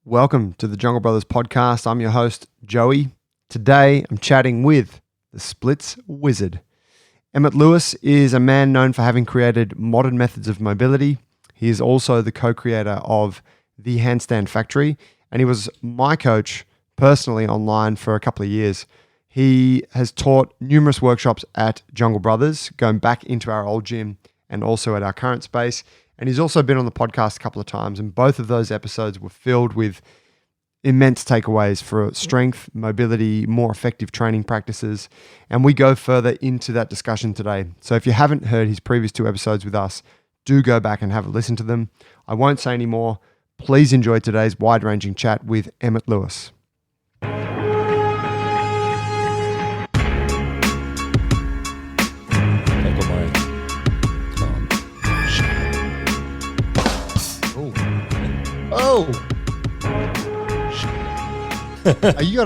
Welcome to the Jungle Brothers podcast. I'm your host, Joey. Today, I'm chatting with the splits wizard. Emmet Lewis is a man known for having created modern methods of mobility. He is also the co-creator of the Handstand Factory, and he was my coach personally online for a couple of years. He has taught numerous workshops at Jungle Brothers, going back into our old gym and also at our current space. And he's also been on the podcast a couple of times, and both of those episodes were filled with immense takeaways for strength, mobility, more effective training practices. And we go further into that discussion today. So if you haven't heard his previous two episodes with us, do go back and have a listen to them. I won't say any more. Please enjoy today's wide-ranging chat with Emmet Lewis. Oh! What are you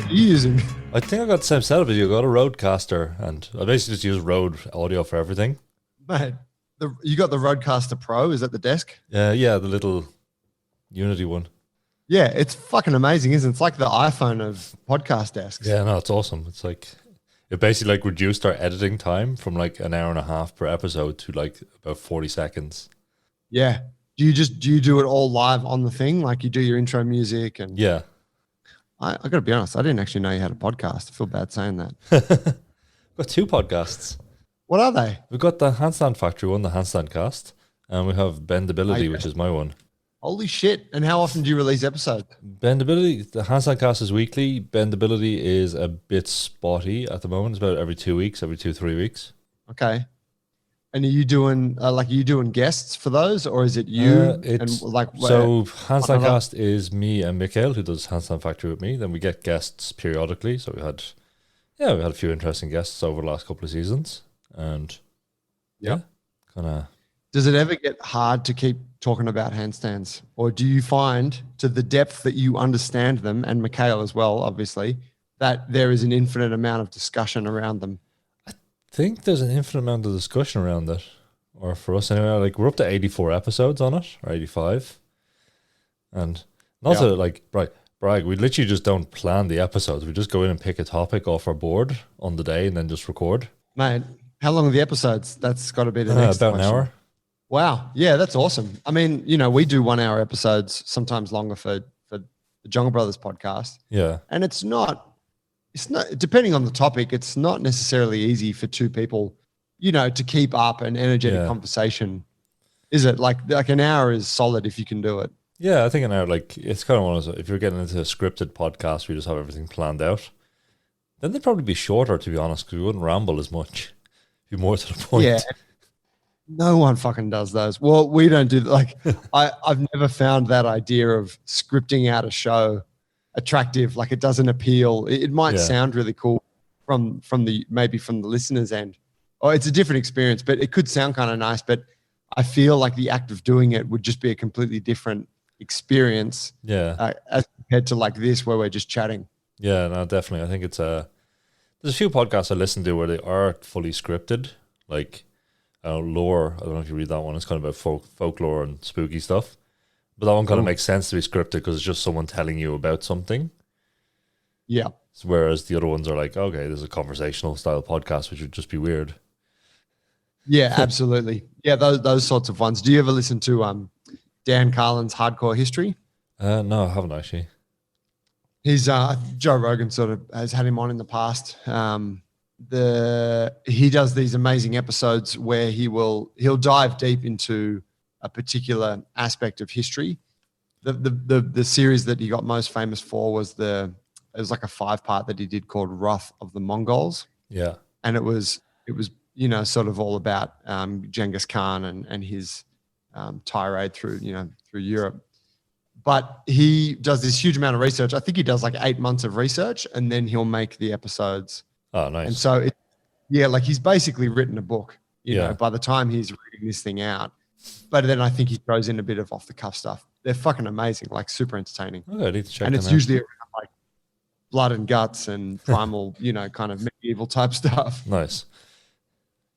using? I think I got the same setup as you. I got a Rodecaster, and I basically just use Rode audio for everything. Mate, you got the Rodecaster Pro, is at the desk? Yeah, the little Unity one. Yeah, it's fucking amazing, isn't it? It's like the iPhone of podcast desks. Yeah, no, it's awesome. It's like, it basically like reduced our editing time from like an hour and a half per episode to like about 40 seconds. Yeah. Do you do it all live on the thing? Like you do your intro music and yeah. I got to be honest, I didn't actually know you had a podcast. I feel bad saying that. Got two podcasts. What are they? We've got the Handstand Factory one, the Handstand Cast, and we have Bendability, which is my one. Holy shit. And how often do you release episodes? Bendability, the Handstand Cast is weekly. Bendability is a bit spotty at the moment. It's about every 2 weeks, every 2-3 weeks. Okay. And are you doing guests for those, or is it you? So Handstand Cast is me and Mikhail, who does Handstand Factory with me. Then we get guests periodically. So we had a few interesting guests over the last couple of seasons, and Does it ever get hard to keep talking about handstands, or do you find, to the depth that you understand them, and Mikhail as well, obviously, that there is an infinite amount of discussion around them? I think there's an infinite amount of discussion around it, or for us anyway. Like we're up to 84 episodes on it, or 85, and not to like brag. We literally just don't plan the episodes. We just go in and pick a topic off our board on the day, and then just record. Mate, how long are the episodes? That's got to be the next about question. An hour. Wow, yeah, that's awesome. I mean, we do 1 hour episodes, sometimes longer for the Jungle Brothers podcast. Yeah, and it's not depending on the topic, it's not necessarily easy for two people, to keep up an energetic conversation. Is it? Like an hour is solid if you can do it. Yeah, I think an hour, like it's kind of one of those, if you're getting into a scripted podcast where you just have everything planned out, then they'd probably be shorter, to be honest, because we wouldn't ramble as much. Be more to the point. Yeah. No one fucking does those. Well, we don't do that. Like I've never found that idea of scripting out a show attractive. Like it doesn't appeal. It might sound really cool from the listener's end, or it's a different experience, but it could sound kind of nice. But I feel like the act of doing it would just be a completely different experience. Yeah, as compared to like this, where we're just chatting. Yeah, no, definitely. I think it's there's a few podcasts I listen to where they are fully scripted, like lore. I don't know if you read that one. It's kind of about folklore and spooky stuff. But that one kind of makes sense to be scripted because it's just someone telling you about something. Yeah. Whereas the other ones are like, okay, there's a conversational style podcast, which would just be weird. Yeah, absolutely. Yeah, those sorts of ones. Do you ever listen to Dan Carlin's Hardcore History? No, I haven't actually. He's Joe Rogan sort of has had him on in the past. He does these amazing episodes where he'll dive deep into a particular aspect of history. The series that he got most famous for was it was like a 5-part that he did called Wrath of the Mongols. Yeah. And it was sort of all about Genghis Khan and his tirade through Europe. But he does this huge amount of research. I think he does like 8 months of research, and then he'll make the episodes. Oh, nice. And so like he's basically written a book, by the time he's reading this thing out. But then I think he throws in a bit of off the cuff stuff. They're fucking amazing, like super entertaining. Okay, I need to check. And it's usually around like blood and guts and primal, kind of medieval type stuff. Nice.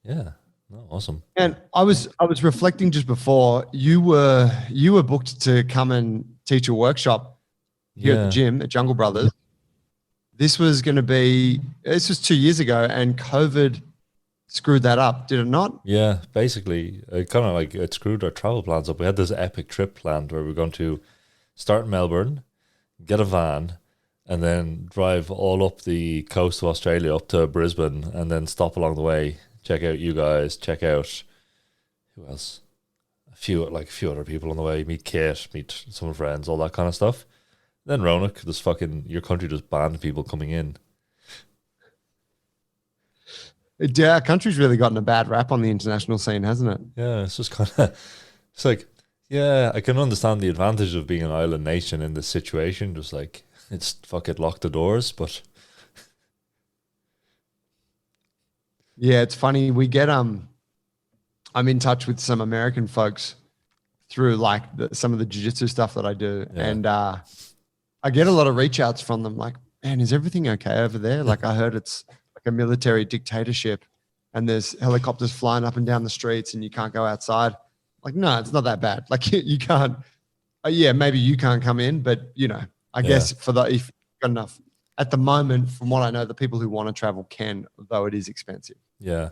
Yeah. No, awesome. And I was reflecting just before, you were booked to come and teacher workshop here at the Yeah. gym at Jungle Brothers. This was 2 years ago, and COVID screwed that up, did it not? Yeah, basically, it kind of like it screwed our travel plans up. We had this epic trip planned where we are going to start in Melbourne, get a van, and then drive all up the coast of Australia up to Brisbane, and then stop along the way, check out you guys, check out who else, a few other people on the way, meet Kate, meet some friends, all that kind of stuff. Then Roanoke, this fucking your country just banned people coming in. Yeah, our country's really gotten a bad rap on the international scene, hasn't it? Yeah, it's just kind of, it's like, yeah, I can understand the advantage of being an island nation in this situation. Just like, it's fuck it, lock the doors. But Yeah, it's funny. We get I'm in touch with some American folks through like some of the jiu-jitsu stuff that I do, Yeah. and I get a lot of reach outs from them. Like, man, is everything okay over there? Like, I heard it's like a military dictatorship, and there's helicopters flying up and down the streets, and you can't go outside. Like, no, it's not that bad. Like, you can't. Yeah, maybe you can't come in, but I guess if you've got enough. At the moment, from what I know, the people who want to travel can, though it is expensive. yeah,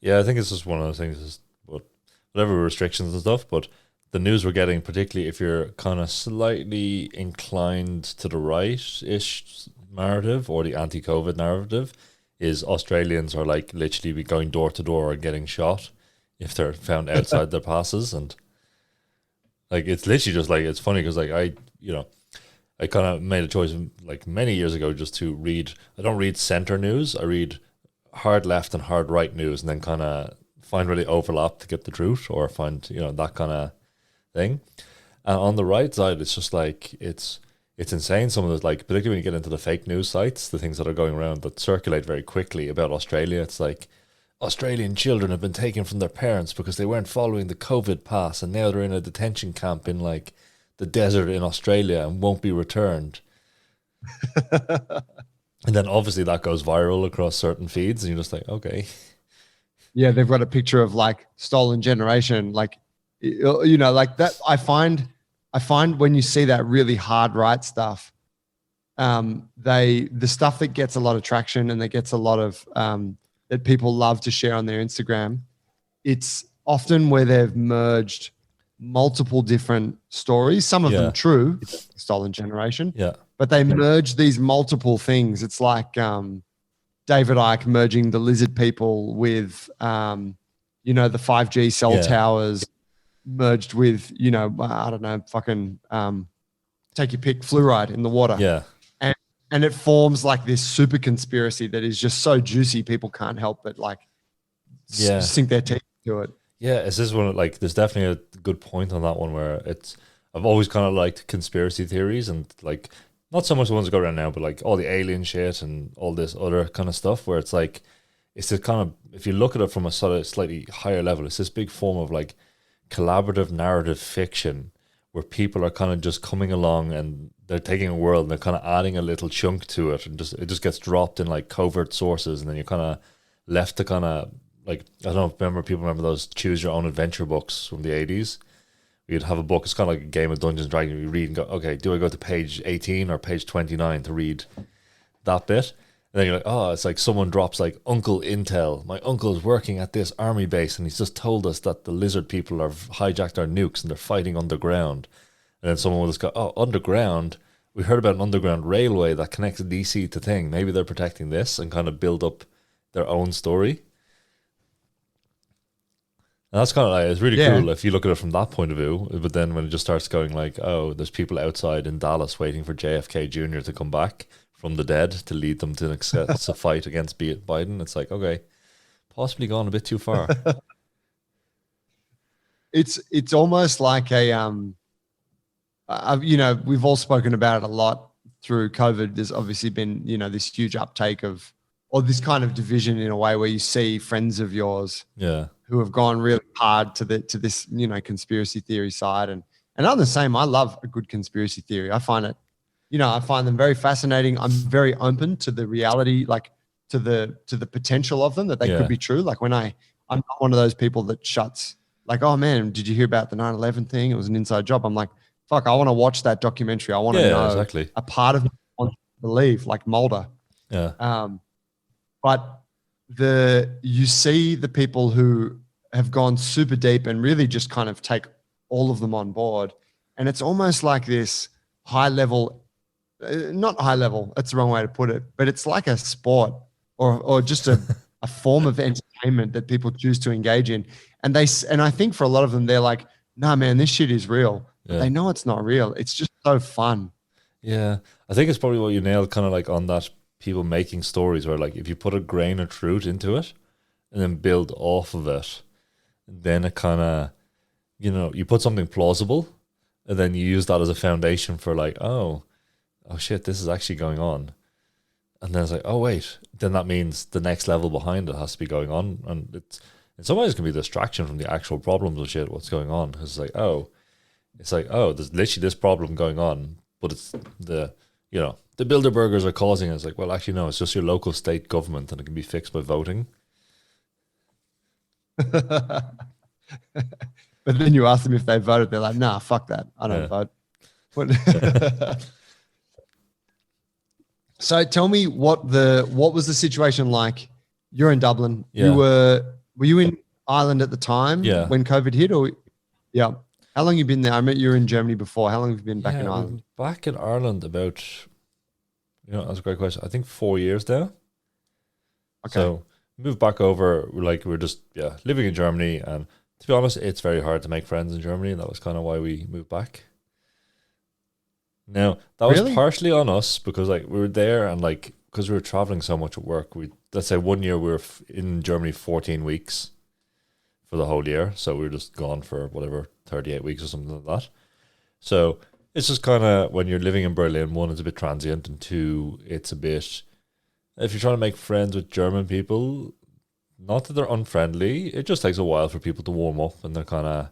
yeah, I think it's just one of those things. Is whatever restrictions and stuff, but the news we're getting, particularly if you're kind of slightly inclined to the right-ish narrative or the anti-COVID narrative, is Australians are like literally be going door to door and getting shot if they're found outside their passes, and like it's literally just like it's funny because like I kind of made a choice like many years ago just to read. I don't read center news. I read hard left and hard right news, and then kind of find where they overlap to get the truth, or find that kind of thing. And on the right side, it's just like it's insane. Some of the like, particularly when you get into the fake news sites, the things that are going around that circulate very quickly about Australia. It's like Australian children have been taken from their parents because they weren't following the COVID pass, and now they're in a detention camp in like the desert in Australia and won't be returned. And then obviously that goes viral across certain feeds, and you're just like, okay. Yeah, they've got a picture of like stolen generation, like like that. I find when you see that really hard right stuff, the stuff that gets a lot of traction and that gets a lot of that people love to share on their Instagram, it's often where they've merged multiple different stories, some of them true, stolen generation, but they merge these multiple things. It's like David Icke merging the lizard people with the 5G cell towers merged with I don't know, fucking take your pick, fluoride in the water, and it forms like this super conspiracy that is just so juicy people can't help but like sink their teeth to it. Yeah, is this one like there's definitely a good point on that one where I've always kind of liked conspiracy theories, and like not so much the ones that go around now, but like all the alien shit and all this other kind of stuff where it's like it's a kind of, if you look at it from a sort of slightly higher level, it's this big form of like collaborative narrative fiction where people are kind of just coming along and they're taking a world and they're kind of adding a little chunk to it, and it just gets dropped in like covert sources, and then you're kind of left to kind of like, I don't know, people remember those choose your own adventure books from the 80s? You'd have a book, it's kind of like a game of Dungeons and Dragons. You read and go, okay, do I go to page 18 or page 29 to read that bit? And then you're like, oh, it's like someone drops like Uncle Intel. My uncle is working at this army base and he's just told us that the lizard people have hijacked our nukes and they're fighting underground. And then someone will just go, oh, underground? We heard about an underground railway that connects DC to thing. Maybe they're protecting this, and kind of build up their own story. And that's kind of like, it's really cool if you look at it from that point of view. But then when it just starts going like, oh, there's people outside in Dallas waiting for JFK Jr. to come back from the dead to lead them to a fight against Biden, it's like, okay, possibly gone a bit too far. It's almost like a we've all spoken about it a lot through COVID. There's obviously been this huge uptake of, or this kind of division in a way where you see friends of yours who have gone really hard to this conspiracy theory side, and I'm the same. I love a good conspiracy theory. I find it, I find them very fascinating. I'm very open to the reality, like to the potential of them, that they could be true. Like I'm not one of those people that shuts like, oh man, did you hear about the 9/11 thing? It was an inside job. I'm like, fuck, I want to watch that documentary. I want to Yeah, know exactly. a part of me wants to believe, like Mulder. Yeah. But you see the people who have gone super deep and really just kind of take all of them on board. And it's almost like this high level, not high level, that's the wrong way to put it, but it's like a sport or just a form of entertainment that people choose to engage in. And I think for a lot of them, they're like, nah, man, this shit is real. But Yeah. they know it's not real. It's just so fun. Yeah. I think it's probably what you nailed, kind of like on that people making stories where like if you put a grain of truth into it and then build off of it, then it kind of, you put something plausible and then you use that as a foundation for like, oh shit, this is actually going on. And then it's like, oh wait, then that means the next level behind it has to be going on. And it's in some ways it can be a distraction from the actual problems of shit, what's going on. Because it's like, oh, there's literally this problem going on, but it's the Bilderbergers are causing it. It's like, well, actually, no, it's just your local state government and it can be fixed by voting. But then you ask them if they voted, they're like, nah, fuck that. I don't vote. So tell me what was the situation like? You're in Dublin. Yeah. Were you in Ireland at the time when COVID hit? Yeah. How long you been there? I met you were in Germany before. How long have you been back in Ireland? Back in Ireland about, that's a great question. I think 4 years now. Okay. So moved back over, we're just living in Germany, and to be honest, it's very hard to make friends in Germany, and that was kind of why we moved back. Now that was partially on us because like we were there and like because we were traveling so much at work. Let's say 1 year we were in Germany 14 weeks for the whole year, so we were just gone for whatever 38 weeks or something like that. So it's just kind of when you're living in Berlin, one, it's a bit transient, and two, it's a bit, if you're trying to make friends with German people, not that they're unfriendly, it just takes a while for people to warm up, and they're kind of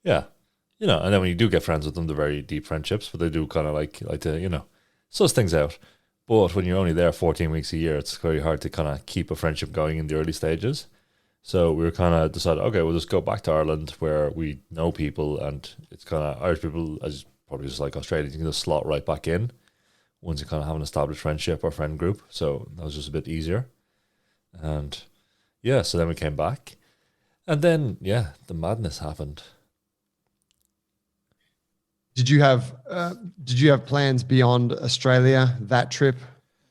and then when you do get friends with them, they're very deep friendships, but they do kind of like to, suss things out. But when you're only there 14 weeks a year, it's very hard to kind of keep a friendship going in the early stages. So we were kind of decided, okay, we'll just go back to Ireland where we know people, and it's kind of Irish people, as probably just like Australians, you can just slot right back in once you kind of have an established friendship or friend group. So that was just a bit easier. And so then we came back. And then, the madness happened. Did you have plans beyond Australia that trip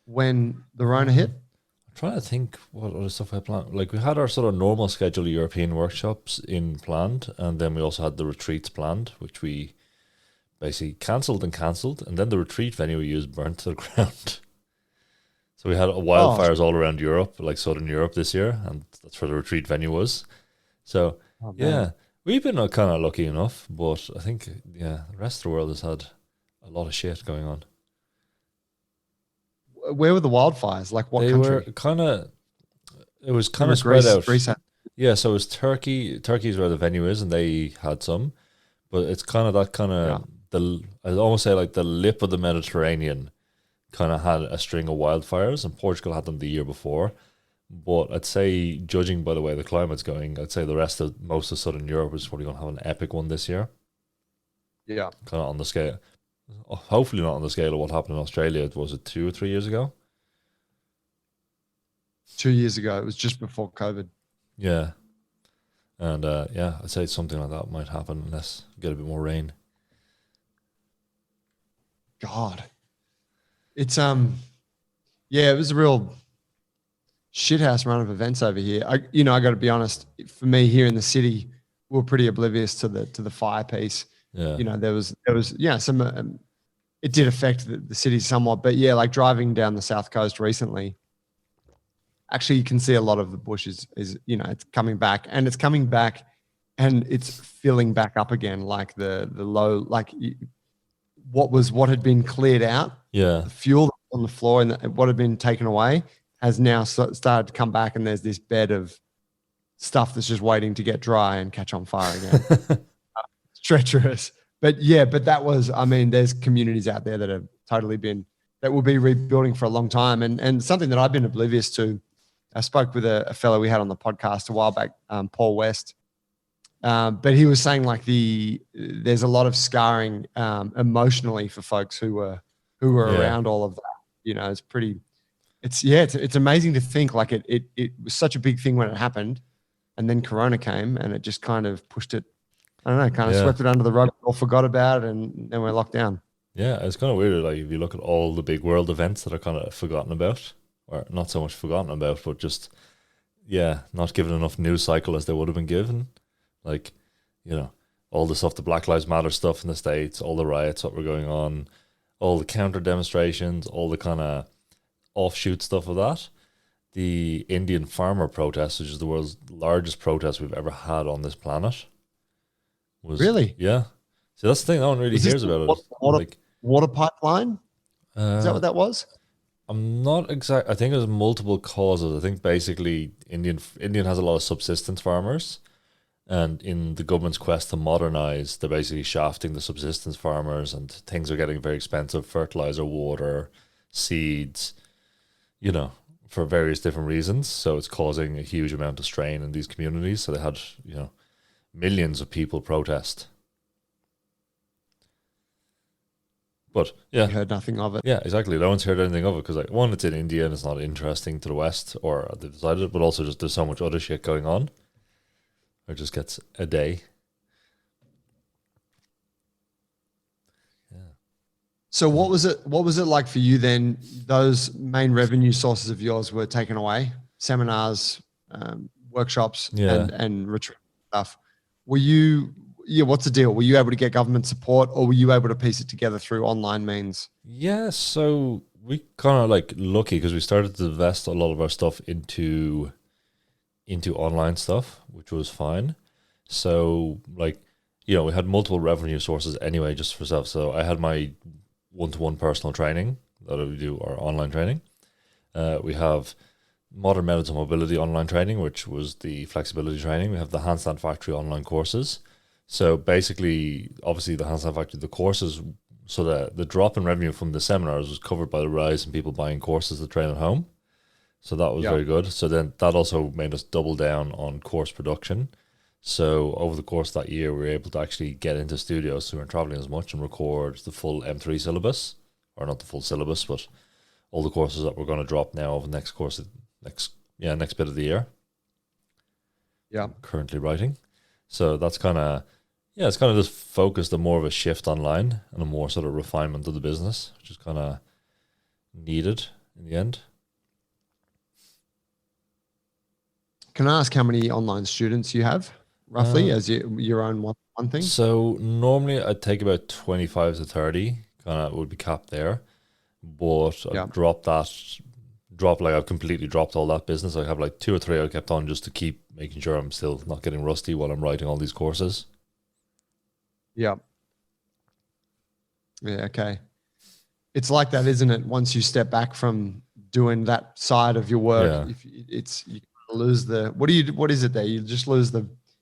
when the Rona hit? I'm trying to think what other stuff I planned. Like we had our sort of normal schedule of European workshops planned, and then we also had the retreats planned, which we basically cancelled, and then the retreat venue we used burnt to the ground. So we had wildfires all around Europe, like Southern Europe this year, and that's where the retreat venue was. So we've been kind of lucky enough, but I think, the rest of the world has had a lot of shit going on. Where were the wildfires? Like what country? It was kind of spread out. Yeah, so it was Turkey. Turkey's where the venue is, and they had some. But it's kind of that kind of, I'd almost say like the lip of the Mediterranean kind of had a string of wildfires, and Portugal had them the year before. But I'd say, judging by the way the climate's going, I'd say most of Southern Europe is probably going to have an epic one this year. Yeah. Kind of on the scale. Hopefully not on the scale of what happened in Australia. Was it 2 or 3 years ago? 2 years ago. It was just before COVID. Yeah. And I'd say something like that might happen unless we get a bit more rain. God. It's, it was a real shithouse run of events over here. I got to be honest. For me here in the city, we were pretty oblivious to the fire piece. Yeah. There was some. It did affect the city somewhat, but like driving down the south coast recently, actually you can see a lot of the bush is it's coming back, and it's filling back up again, like the low, like what had been cleared out. Yeah. The fuel on the floor and what had been taken away has now started to come back, and there's this bed of stuff that's just waiting to get dry and catch on fire again. It's treacherous. But that was, there's communities out there that have totally that will be rebuilding for a long time. And something that I've been oblivious to, I spoke with a fellow we had on the podcast a while back, Paul West, But he was saying like there's a lot of scarring emotionally for folks who were Yeah. around all of that. It's pretty. It's amazing to think like it was such a big thing when it happened, and then Corona came and it just kind of pushed it. I don't know, kind of Yeah. swept it under the rug, or forgot about it, and then we're locked down. Yeah. It's kind of weird. Like, if you look at all the big world events that are kind of forgotten about, or not so much forgotten about, but just, yeah, not given enough news cycle as they would have been given. Like, you know, all the stuff, the Black Lives Matter stuff in the States, all the riots that were going on, all the counter demonstrations, all the kind of offshoot stuff of that. The Indian farmer protest, which is the world's largest protest we've ever had on this planet, was, Really? yeah. See, that's the thing. No one really Was this hears the about it. Like, water pipeline? Is that uh, what that was? I'm not exact. I think there's multiple causes. I think basically Indian has a lot of subsistence farmers, and in the government's quest to modernize, they're basically shafting the subsistence farmers, and things are getting very expensive: fertilizer, water, seeds. You know, for various different reasons. So it's causing a huge amount of strain in these communities. So they had, millions of people protest. But yeah, We heard nothing of it. yeah, exactly. No one's heard anything of it because, like, one, it's in India and it's not interesting to the West, or they've decided it, but also just there's so much other shit going on. It just gets a day. Yeah. So what was it? What was it like for you then? Those main revenue sources of yours were taken away: seminars, workshops, Yeah. and retreat stuff. Were you? Yeah. What's the deal? Were you able to get government support, or were you able to piece it together through online means? Yeah, so we kind of like lucky because we started to invest a lot of our stuff into online stuff, which was fine. So, like, we had multiple revenue sources anyway, just for self. So I had my one-to-one personal training that we do, our online training. We have modern methods of mobility online training, which was the flexibility training. We have the handstand factory online courses. So basically, obviously, the handstand factory, the courses. So the drop in revenue from the seminars was covered by the rise in people buying courses to train at home. So that was Yeah. very good. So then that also made us double down on course production. So over the course of that year, we were able to actually get into studios, so we weren't traveling as much, and record the full M3 syllabus, or not the full syllabus, but all the courses that we're going to drop now over the next bit of the year. Yeah. Currently writing. So that's kind of, yeah, it's kind of just focused on more of a shift online and a more sort of refinement of the business, which is kind of needed in the end. Can I ask how many online students you have roughly as your own one thing? So normally I'd take about 25 to 30, kind of would be capped there. But Yeah. I've completely dropped all that business. I have like two or three I kept on just to keep making sure I'm still not getting rusty while I'm writing all these courses. Yeah. Yeah. Okay. It's like that, isn't it? Once you step back from doing that side of your work, Yeah. if you lose what is it there? You just lose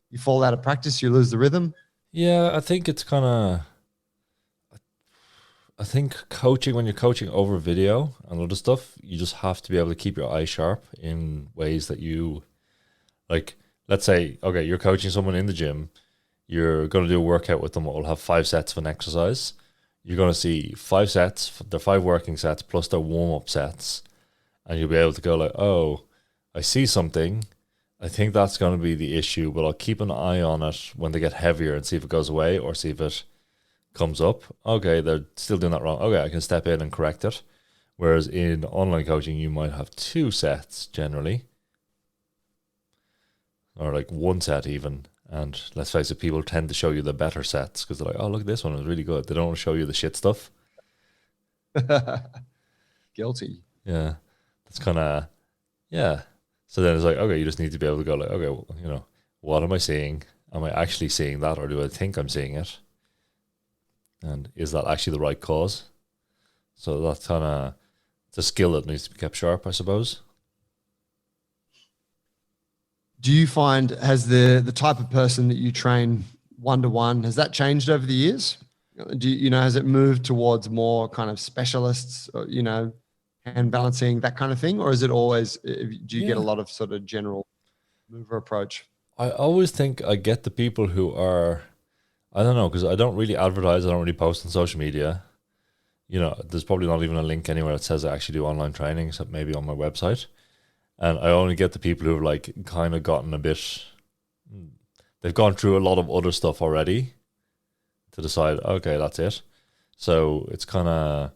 you fall out of practice, you lose the rhythm. Yeah, I think it's kind of, I think coaching, when you're coaching over video and other stuff, you just have to be able to keep your eye sharp in ways that you, like, let's say, okay, you're coaching someone in the gym, you're going to do a workout with them, it will have 5 sets of an exercise. You're going to see 5 sets, their 5 working sets plus their warm-up sets, and you'll be able to go like, oh, I see something. I think that's going to be the issue, but I'll keep an eye on it when they get heavier and see if it goes away or see if it comes up. Okay, they're still doing that wrong. Okay, I can step in and correct it. Whereas in online coaching, you might have 2 sets generally, or like 1 set even. And let's face it, people tend to show you the better sets because they're like, oh, look, this one is really good. They don't want to show you the shit stuff. Guilty. Yeah, that's kind of, yeah. So then it's like, okay, you just need to be able to go like, okay, well, what am I seeing? Am I actually seeing that, or do I think I'm seeing it? And is that actually the right cause? So that's kind of, it's a skill that needs to be kept sharp, I suppose. Do you find has the type of person that you train one-to-one, has that changed over the years? Has it moved towards more kind of specialists, or, hand balancing, that kind of thing? Or is it always, do you get a Yeah, lot of sort of general mover approach? I always think I get the people who are, I don't know, because I don't really advertise, I don't really post on social media. You know, there's probably not even a link anywhere that says I actually do online training, except maybe on my website. And I only get the people who've like kind of gotten a bit, they've gone through a lot of other stuff already to decide, okay, that's it. So it's kind of,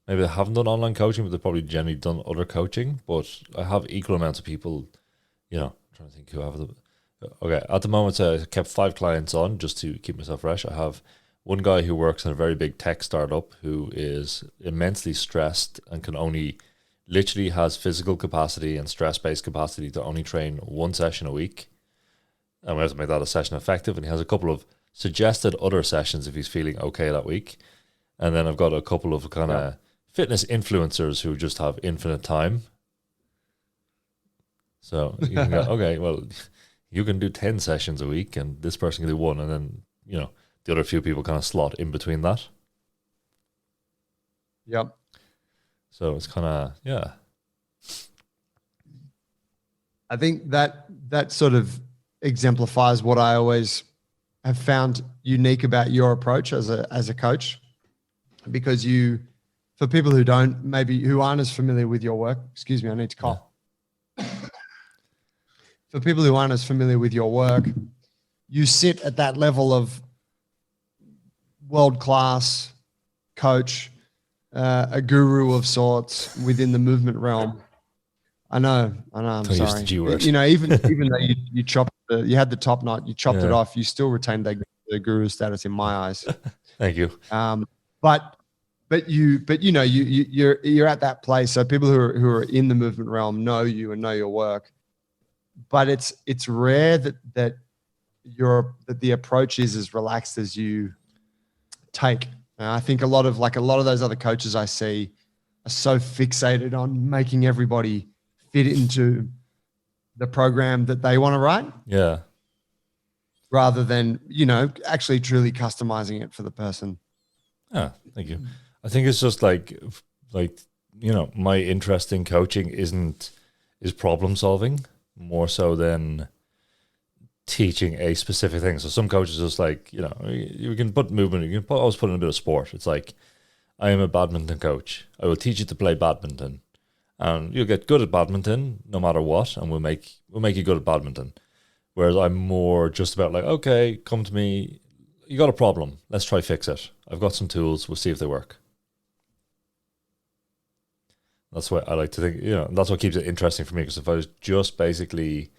maybe they haven't done online coaching, but they've probably generally done other coaching. But I have equal amounts of people, you know, I'm trying to think who have the, okay, at the moment I kept 5 clients on just to keep myself fresh. I have one guy who works in a very big tech startup who is immensely stressed and can only, literally has physical capacity and stress-based capacity to only train 1 session a week. And we have to make that a session effective. And he has a couple of suggested other sessions if he's feeling okay that week. And then I've got a couple of kind of fitness influencers who just have infinite time. So you can go, okay, well, you can do 10 sessions a week and this person can do 1. And then, you know, the other few people kind of slot in between that. Yep. So it's kind of, yeah. I think that sort of exemplifies what I always have found unique about your approach as a coach, because you, for people who don't, maybe who aren't as familiar with your work, excuse me, I need to cough. Yeah. For people who aren't as familiar with your work, you sit at that level of world-class coach, a guru of sorts within the movement realm. I know. I'm sorry. The G word. You know, even though you chopped, you had the top knot, you chopped it off, you still retained the guru status in my eyes. Thank you. But you know, you're at that place. So people who are in the movement realm know you and know your work. But it's rare that the approach is as relaxed as you take. I think a lot of those other coaches I see are so fixated on making everybody fit into the program that they want to write. Yeah. Rather than, you know, actually truly customizing it for the person. Ah, thank you. I think it's just like, you know, my interest in coaching is problem solving more so than teaching a specific thing. So some coaches just like, you know, you can put movement, you can always put in a bit of sport. It's like, I am a badminton coach. I will teach you to play badminton, and you'll get good at badminton no matter what, and we'll make you good at badminton. Whereas I'm more just about like, okay, come to me. You got a problem. Let's try fix it. I've got some tools. We'll see if they work. That's what I like to think. You know, that's what keeps it interesting for me. Because if I was just basically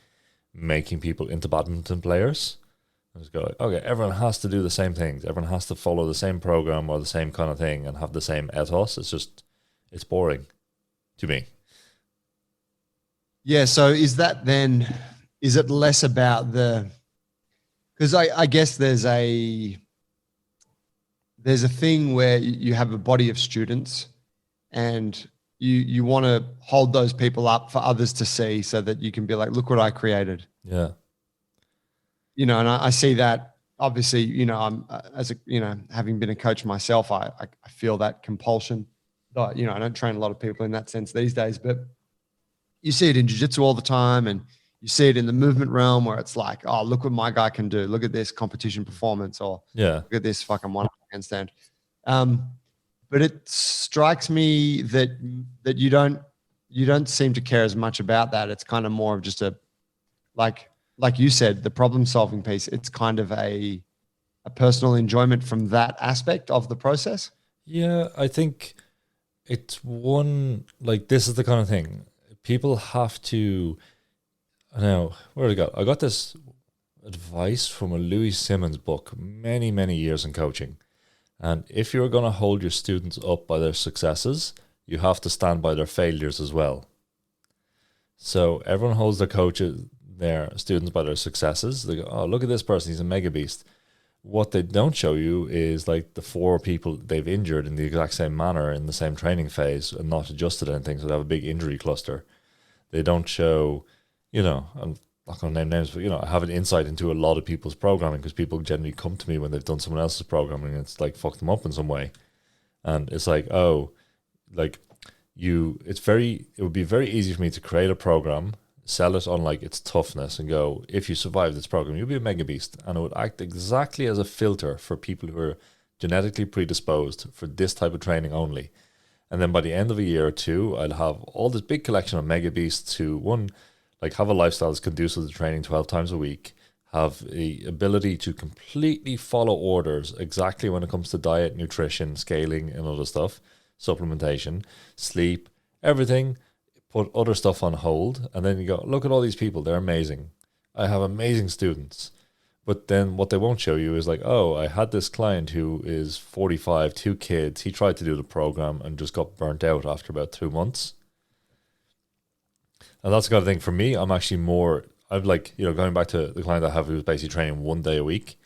making people into badminton players, I just go like, okay, everyone has to do the same things. Everyone has to follow the same program or the same kind of thing and have the same ethos. It's boring to me. Yeah. So is it less about because I guess there's a thing where you have a body of students and you want to hold those people up for others to see so that you can be like, look what I created. Yeah. You know, and I see that obviously, you know, I'm having been a coach myself, I feel that compulsion. You know, I don't train a lot of people in that sense these days, but you see it in jiu-jitsu all the time, and you see it in the movement realm where it's like, oh, look what my guy can do. Look at this competition performance, or look at this fucking one handstand. But it strikes me that you don't seem to care as much about that. It's kind of more of just like you said, the problem solving piece. It's kind of a personal enjoyment from that aspect of the process. Yeah, I think it's this is the kind of thing people have to. Now, where did I go? I got this advice from a Louis Simmons book many, many years in coaching. And if you're going to hold your students up by their successes, you have to stand by their failures as well. So everyone holds their students by their successes. They go, oh, look at this person, he's a mega beast. What they don't show you is like the 4 people they've injured in the exact same manner in the same training phase and not adjusted anything, so they have a big injury cluster. They don't show, you know, I'm not going to name names, but, you know, I have an insight into a lot of people's programming because people generally come to me when they've done someone else's programming and it's like fucked them up in some way. And it's like, oh, like it would be very easy for me to create a program, sell it on like its toughness and go, if you survive this program, you'll be a mega beast. And it would act exactly as a filter for people who are genetically predisposed for this type of training only. And then by the end of a year or two, I'll have all this big collection of mega beasts who, one, like have a lifestyle that's conducive to training 12 times a week, have the ability to completely follow orders exactly when it comes to diet, nutrition, scaling, and other stuff, supplementation, sleep, everything, put other stuff on hold. And then you go, look at all these people, they're amazing. I have amazing students. But then what they won't show you is like, oh, I had this client who is 45, 2 kids. He tried to do the program and just got burnt out after about 2 months. And that's the kind of thing for me. I'm actually more, I'm like, going back to the client I have who's basically training 1 day a week.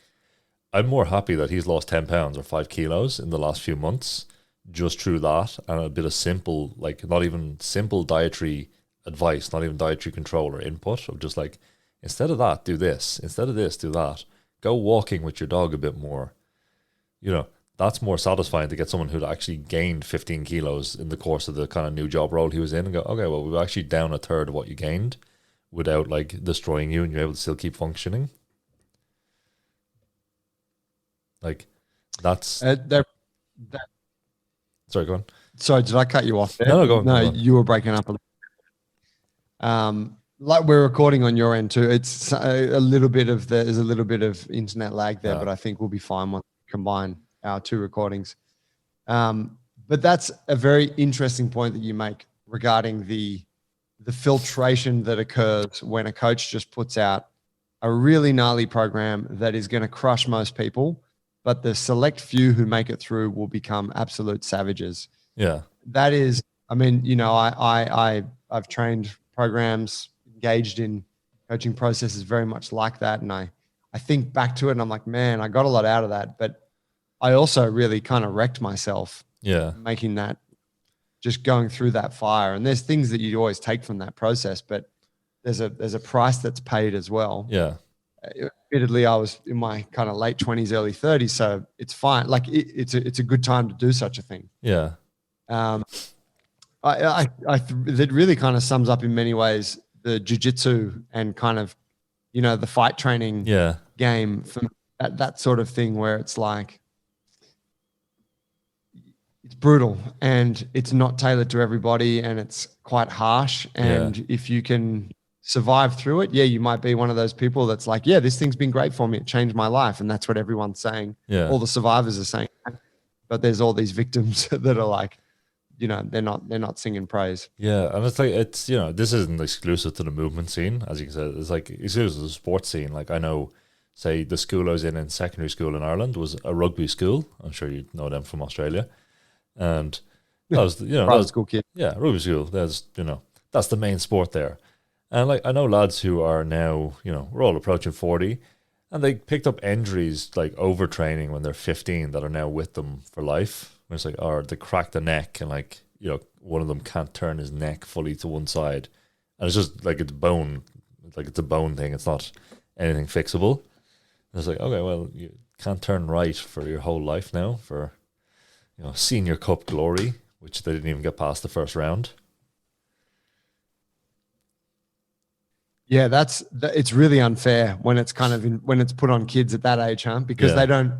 I'm more happy that he's lost 10 pounds or 5 kilos in the last few months just through that and a bit of simple, like not even simple dietary advice, not even dietary control or input of just like, instead of that, do this. Instead of this, do that. Go walking with your dog a bit more. That's more satisfying to get someone who'd actually gained 15 kilos in the course of the kind of new job role he was in and go, okay, well, we're actually down a third of what you gained without like destroying you and you're able to still keep functioning. Like that's... Sorry, go on. Sorry, did I cut you off there? No, go on. No, Go on. you were breaking up a little. Like we're recording on your end too. It's there's a little bit of internet lag there, but I think we'll be fine once we combine our 2 recordings. But that's a very interesting point that you make regarding the filtration that occurs when a coach just puts out a really gnarly program that is going to crush most people, but the select few who make it through will become absolute savages. Yeah. That is, I mean, I've trained programs, engaged in coaching processes very much like that. And I think back to it and I'm like, man, I got a lot out of that, but I also really kind of wrecked myself making that, just going through that fire. And there's things that you always take from that process, but there's a price that's paid as well. Yeah. Admittedly, I was in my kind of late 20s, early 30s. So it's fine. Like it's a good time to do such a thing. Yeah. That really kind of sums up in many ways the jiu-jitsu and kind of, the fight training game for that sort of thing where it's like, it's brutal and it's not tailored to everybody and it's quite harsh. And if you can survive through it, you might be one of those people that's like, this thing's been great for me. It changed my life. And that's what everyone's saying. Yeah. All the survivors are saying, but there's all these victims that are like, they're not singing praise. Yeah. And it's like, this isn't exclusive to the movement scene. As you can say, it's like exclusive to the sports scene. Like I know, say the school I was in secondary school in Ireland was a rugby school. I'm sure you know them from Australia. And that was, private school kid. Yeah. Rugby school. That's the main sport there. And like, I know lads who are now, we're all approaching 40 and they picked up injuries like overtraining when they're 15 that are now with them for life. It's like, or they cracked the neck and like, one of them can't turn his neck fully to one side. And it's just like it's bone, like it's a bone thing. It's not anything fixable. And it's like, okay, well, you can't turn right for your whole life now for, Senior Cup glory, which they didn't even get past the first round. Yeah, it's really unfair when it's kind of when it's put on kids at that age, huh? Because they don't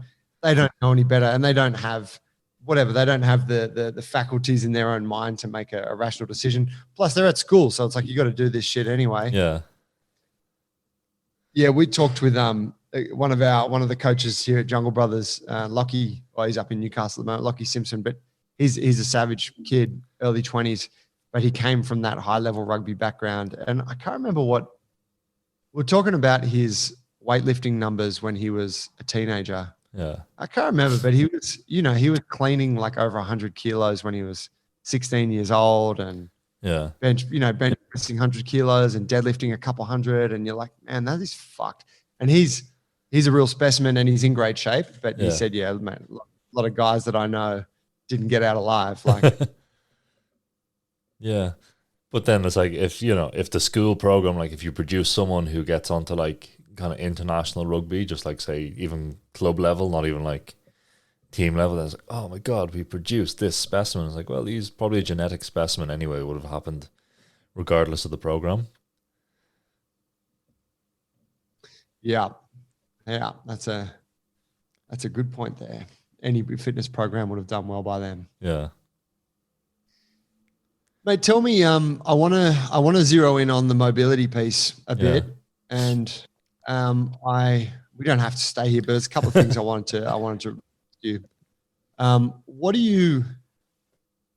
know any better and they don't have the faculties in their own mind to make a rational decision. Plus they're at school, so it's like you got to do this shit anyway. Yeah. Yeah, we talked with one of the coaches here at Jungle Brothers, Lockie. Well, he's up in Newcastle at the moment, Lockie Simpson, but he's a savage kid, early 20s, but he came from that high level rugby background. And I can't remember we're talking about his weightlifting numbers when he was a teenager. Yeah. I can't remember, but he was cleaning like over 100 kilos when he was 16 years old and bench pressing 100 kilos and deadlifting a couple hundred. And you're like, man, that is fucked. And he's a real specimen and he's in great shape. But he said, man, a lot of guys that I know didn't get out alive. Like, yeah. But then it's like, if the school program, like if you produce someone who gets onto like kind of international rugby, just like say even club level, not even like team level, that's like, oh my God, we produced this specimen. It's like, well, he's probably a genetic specimen anyway. It would have happened regardless of the program. Yeah. Yeah. That's a good point there. Any fitness program would have done well by them. Yeah. Mate, tell me, I wanna zero in on the mobility piece a Yeah. bit. And I we don't have to stay here, but there's a couple of things I wanted to ask you. What do you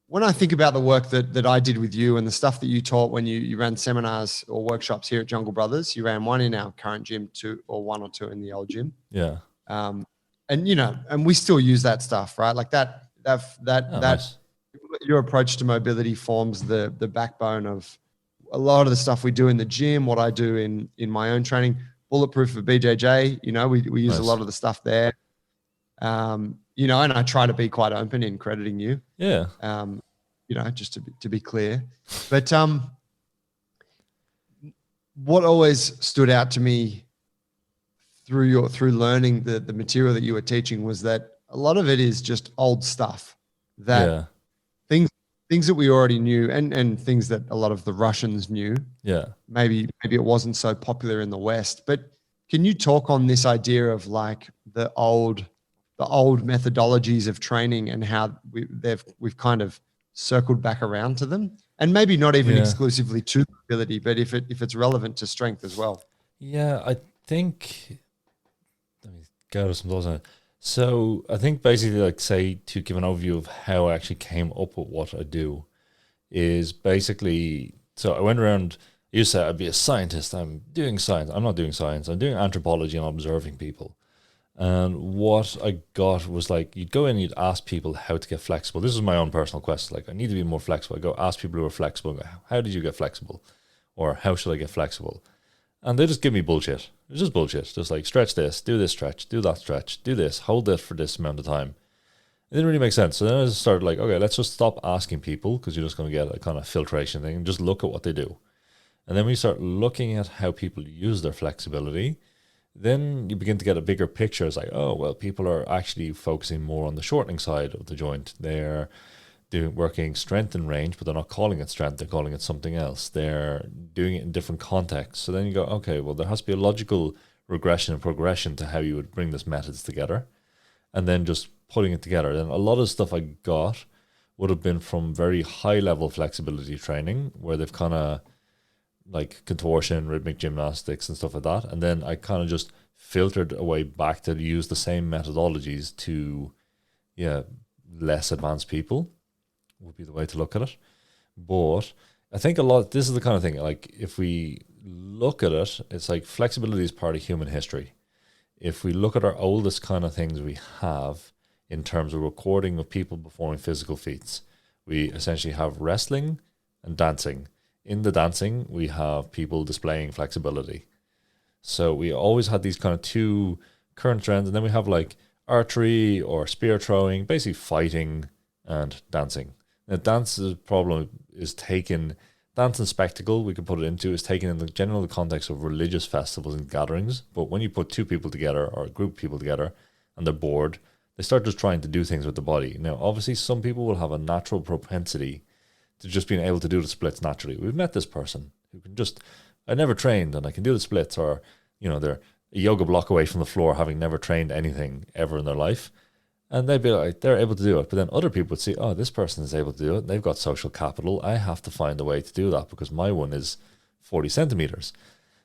when I think about the work that I did with you and the stuff that you taught when you ran seminars or workshops here at Jungle Brothers, you ran one in our current gym, one or two in the old gym. Yeah. Um, and we still use that stuff, right? Like Oh, that nice. your approach to mobility forms the backbone of a lot of the stuff we do in the gym, what I do in my own training. Bulletproof for BJJ, we use a Nice. lot of the stuff there. And I try to be quite open in crediting you. Yeah. Just to be clear. But what always stood out to me through learning the material that you were teaching was that a lot of it is just old stuff that Yeah. things that we already knew and things that a lot of the Russians knew. Yeah. Maybe it wasn't so popular in the West, but can you talk on this idea of like the old methodologies of training and how we've kind of circled back around to them, and maybe not even Yeah. exclusively to ability, but if it's relevant to strength as well. Yeah. I think, let me gather some thoughts on it. So I think basically, like, say, to give an overview of how I actually came up with what I do is basically, so I went around, you said I'd be a scientist. I'm doing science. I'm not doing science. I'm doing anthropology and observing people. And what I got was like, you'd go in and you'd ask people how to get flexible. This is my own personal question. Like, I need to be more flexible. I go ask people who are flexible, and go, how did you get flexible? Or how should I get flexible? And they just give me bullshit. It's just bullshit. Just like, stretch this, do this stretch, do that stretch, do this, hold it for this amount of time. It didn't really make sense. So then I just started like, okay, let's just stop asking people, because you're just going to get a kind of filtration thing, and just look at what they do. And then we start looking at how people use their flexibility. Then you begin to get a bigger picture. It's like, oh, well, people are actually focusing more on the shortening side of the joint. They're working strength and range, but they're not calling it strength. They're calling it something else. They're doing it in different contexts. So then you go, okay, well, there has to be a logical regression and progression to how you would bring these methods together, and then just putting it together. And a lot of stuff I got would have been from very high level flexibility training, where they've kind of like contortion, rhythmic gymnastics and stuff like that. And then I kind of just filtered a way back to use the same methodologies to, less advanced people would be the way to look at it. But I think this is the kind of thing, like, if we look at it, it's like flexibility is part of human history. If we look at our oldest kind of things we have in terms of recording of people performing physical feats, we essentially have wrestling and dancing. In the dancing, we have people displaying flexibility. So we always had these kind of two current trends, and then we have like archery or spear throwing, basically fighting and dancing. Now, dance's problem is dance and spectacle, we could put it into, is taken in the general context of religious festivals and gatherings. But when you put two people together or a group of people together and they're bored, they start just trying to do things with the body. Now, obviously, some people will have a natural propensity to just being able to do the splits naturally. We've met this person who can just, I never trained and I can do the splits, or, they're a yoga block away from the floor having never trained anything ever in their life. And they'd be like, they're able to do it. But then other people would see, oh, this person is able to do it. They've got social capital. I have to find a way to do that because my one is 40 centimeters.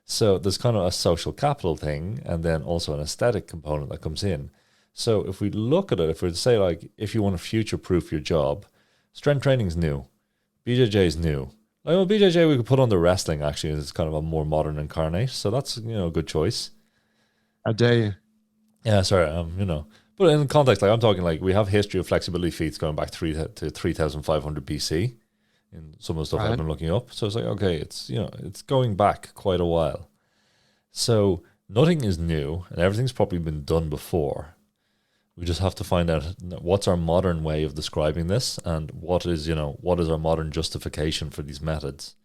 So there's kind of a social capital thing, and then also an aesthetic component that comes in. So if we look at it, if we say, like, if you want to future-proof your job, strength training is new. BJJ is new. Like, well, BJJ we could put on the wrestling, actually. It's kind of a more modern incarnate. So that's, a good choice. How dare you? Yeah, sorry, But in context, like, I'm talking, like, we have history of flexibility feats going back to 3,500 BC in some of the stuff I've been looking up. So it's like, okay, it's, it's going back quite a while. So nothing is new and everything's probably been done before. We just have to find out what's our modern way of describing this, and what is our modern justification for these methods.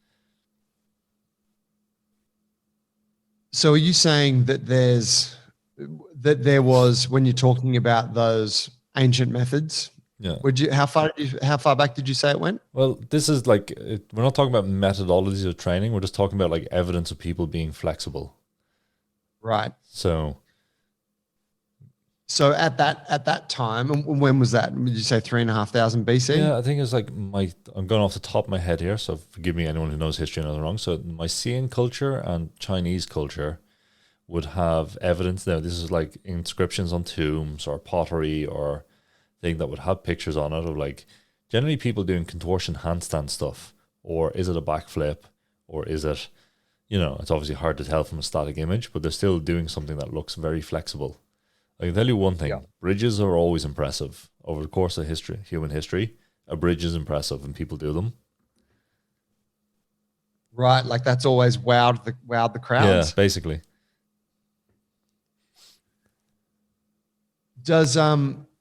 So are you saying that there was, when you're talking about those ancient methods, how far back did you say it went? Well, this is like, we're not talking about methodologies of training. We're just talking about like evidence of people being flexible. Right. So So at that time, and when was that? Did you say 3,500 BC? yeah, I think it's like I'm going off the top of my head here, so forgive me anyone who knows history and I'm wrong. So Mycenaean culture and Chinese culture would have evidence. Now this is like inscriptions on tombs or pottery or thing that would have pictures on it of like generally people doing contortion handstand stuff, or is it a backflip, or is it, it's obviously hard to tell from a static image, but they're still doing something that looks very flexible. I can tell you one thing: Yeah. bridges are always impressive over the course of history, human history. A bridge is impressive, and people do them. Right. Like that's always wowed the Yeah, crowds. basically. Does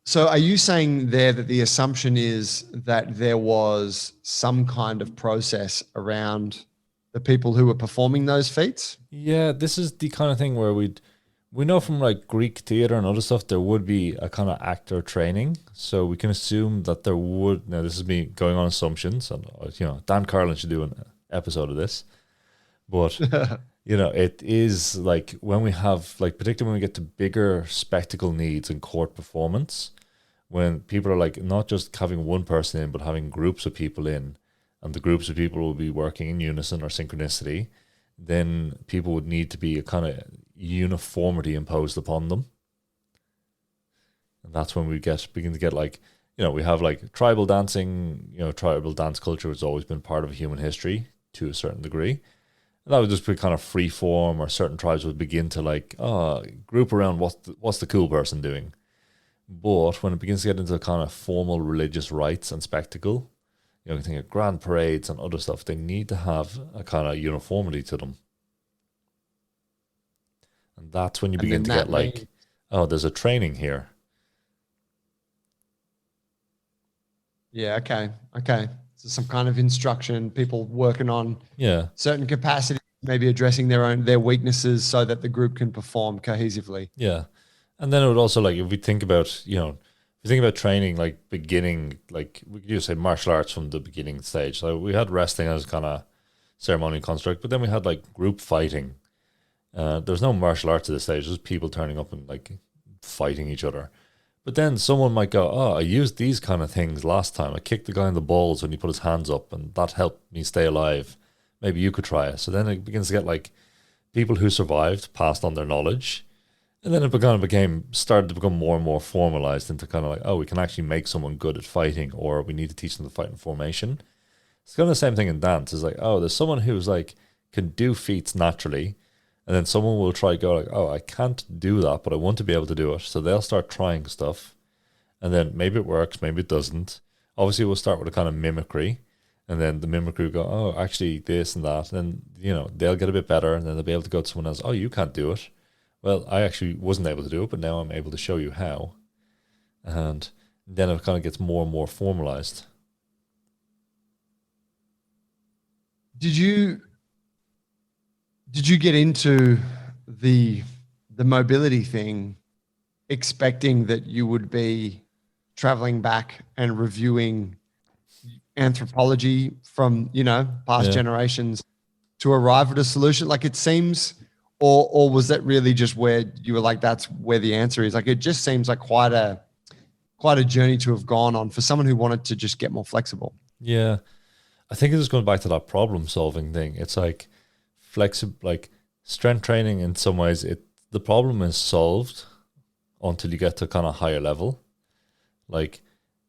so are you saying there that the assumption is that there was some kind of process around the people who were performing those feats? Yeah, this is the kind of thing where we know from like Greek theater and other stuff there would be a kind of actor training, so we can assume that there would. Now this is me going on assumptions, and Dan Carlin should do an episode of this, but it is like when we have like, particularly when we get to bigger spectacle needs and court performance, when people are like not just having one person in, but having groups of people in, and the groups of people will be working in unison or synchronicity, then people would need to be a kind of uniformity imposed upon them. And that's when we begin to get like, we have like tribal dancing, tribal dance culture has always been part of human history to a certain degree. And that would just be kind of free form, or certain tribes would begin to like, group around what's the cool person doing. But when it begins to get into kind of formal religious rites and spectacle, you think of grand parades and other stuff, they need to have a kind of uniformity to them. And that's when you And begin then to get like, there's a training here. Yeah, okay. Okay. So some kind of instruction, people working on Yeah. certain capacities, maybe addressing their weaknesses so that the group can perform cohesively. Yeah. And then it would also, like, if we think about, training, like beginning, like we could just say martial arts from the beginning stage. So we had wrestling as kind of ceremonial construct, but then we had like group fighting. There's no martial arts at this stage, just people turning up and like fighting each other. But then someone might go, I used these kind of things last time. I kicked the guy in the balls when he put his hands up, and that helped me stay alive. Maybe you could try it. So then it begins to get like people who survived passed on their knowledge. And then it started to become more and more formalized into kind of like, we can actually make someone good at fighting, or we need to teach them to fight in formation. It's kind of the same thing in dance. It's like, there's someone who's like, can do feats naturally. And then someone will try to go like, I can't do that, but I want to be able to do it. So they'll start trying stuff. And then maybe it works, maybe it doesn't. Obviously, we'll start with a kind of mimicry. And then the mimicry will go, actually this and that. And then, they'll get a bit better. And then they'll be able to go to someone else, you can't do it. Well, I actually wasn't able to do it, but now I'm able to show you how. And then it kind of gets more and more formalized. Did you get into the mobility thing expecting that you would be traveling back and reviewing anthropology from, past generations to arrive at a solution? Like it seems, or was that really just where you were like, that's where the answer is? Like, it just seems like quite a journey to have gone on for someone who wanted to just get more flexible. Yeah. I think it's just going back to that problem solving thing. It's like like strength training in some ways, the problem is solved until you get to kind of higher level. Like,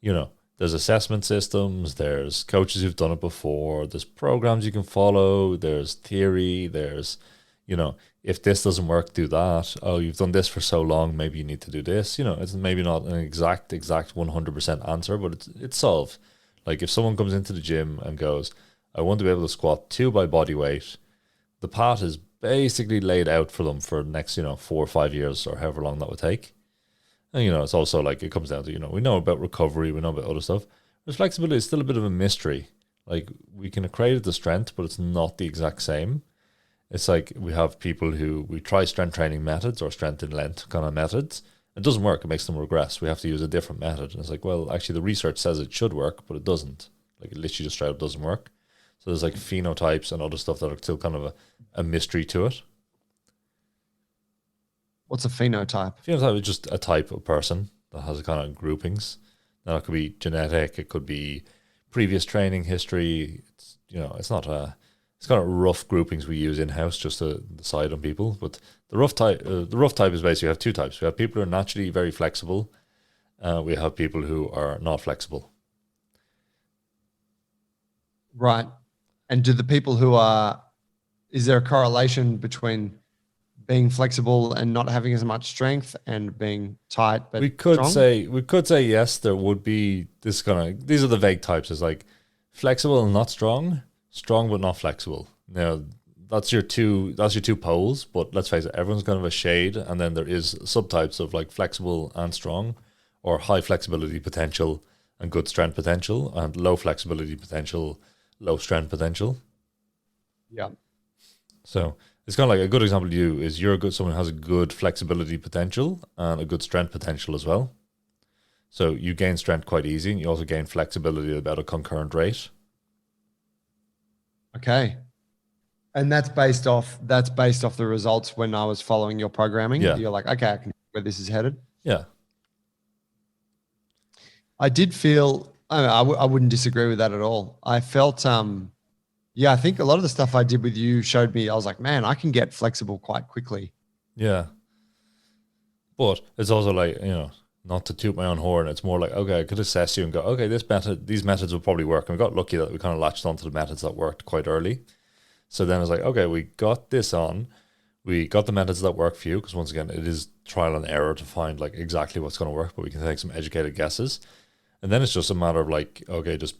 there's assessment systems, there's coaches who've done it before, there's programs you can follow, there's theory, there's, if this doesn't work, do that. You've done this for so long, maybe you need to do this. It's maybe not an exact 100% answer, but it's solved. Like if someone comes into the gym and goes, I want to be able to squat 2 by body weight, the path is basically laid out for them for the next, 4 or 5 years or however long that would take. And, it's also like, it comes down to, we know about recovery, we know about other stuff. But flexibility is still a bit of a mystery. Like we can accredit the strength, but it's not the exact same. It's like we have people who, we try strength training methods or strength in length kind of methods. It doesn't work. It makes them regress. We have to use a different method. And it's like, well, actually the research says it should work, but it doesn't. Like it literally just straight up doesn't work. So there's like phenotypes and other stuff that are still kind of a mystery to it. What's a phenotype? Phenotype is just a type of person that has kind of groupings. Now it could be genetic, it could be previous training history. It's not it's kind of rough groupings we use in house just to decide on people. But the rough type is basically, you have two types. We have people who are naturally very flexible. We have people who are not flexible. Right. And do the people who are, is there a correlation between being flexible and not having as much strength and being tight but we could strong? say yes, there would be this kind of, these are the vague types. It's like flexible and not strong, strong but not flexible. Now that's your two poles, but let's face it, everyone's kind of a shade, and then there is subtypes of like flexible and strong, or high flexibility potential and good strength potential, and low flexibility potential, low strength potential. Yeah. So it's kind of like, a good example to you is someone who has a good flexibility potential and a good strength potential as well. So you gain strength quite easy, and you also gain flexibility at about a concurrent rate. Okay. And that's based off the results when I was following your programming. Yeah. You're like, okay, I can see where this is headed. Yeah. I did feel, I wouldn't disagree with that at all. I felt, yeah, I think a lot of the stuff I did with you showed me, I was like, man, I can get flexible quite quickly. Yeah. But it's also like, not to toot my own horn, it's more like, okay, I could assess you and go, okay, these methods will probably work. And we got lucky that we kind of latched onto the methods that worked quite early. So then it's like, okay, we got this on. We got the methods that work for you, because once again, it is trial and error to find like exactly what's going to work, but we can take some educated guesses. And then it's just a matter of like, okay, just,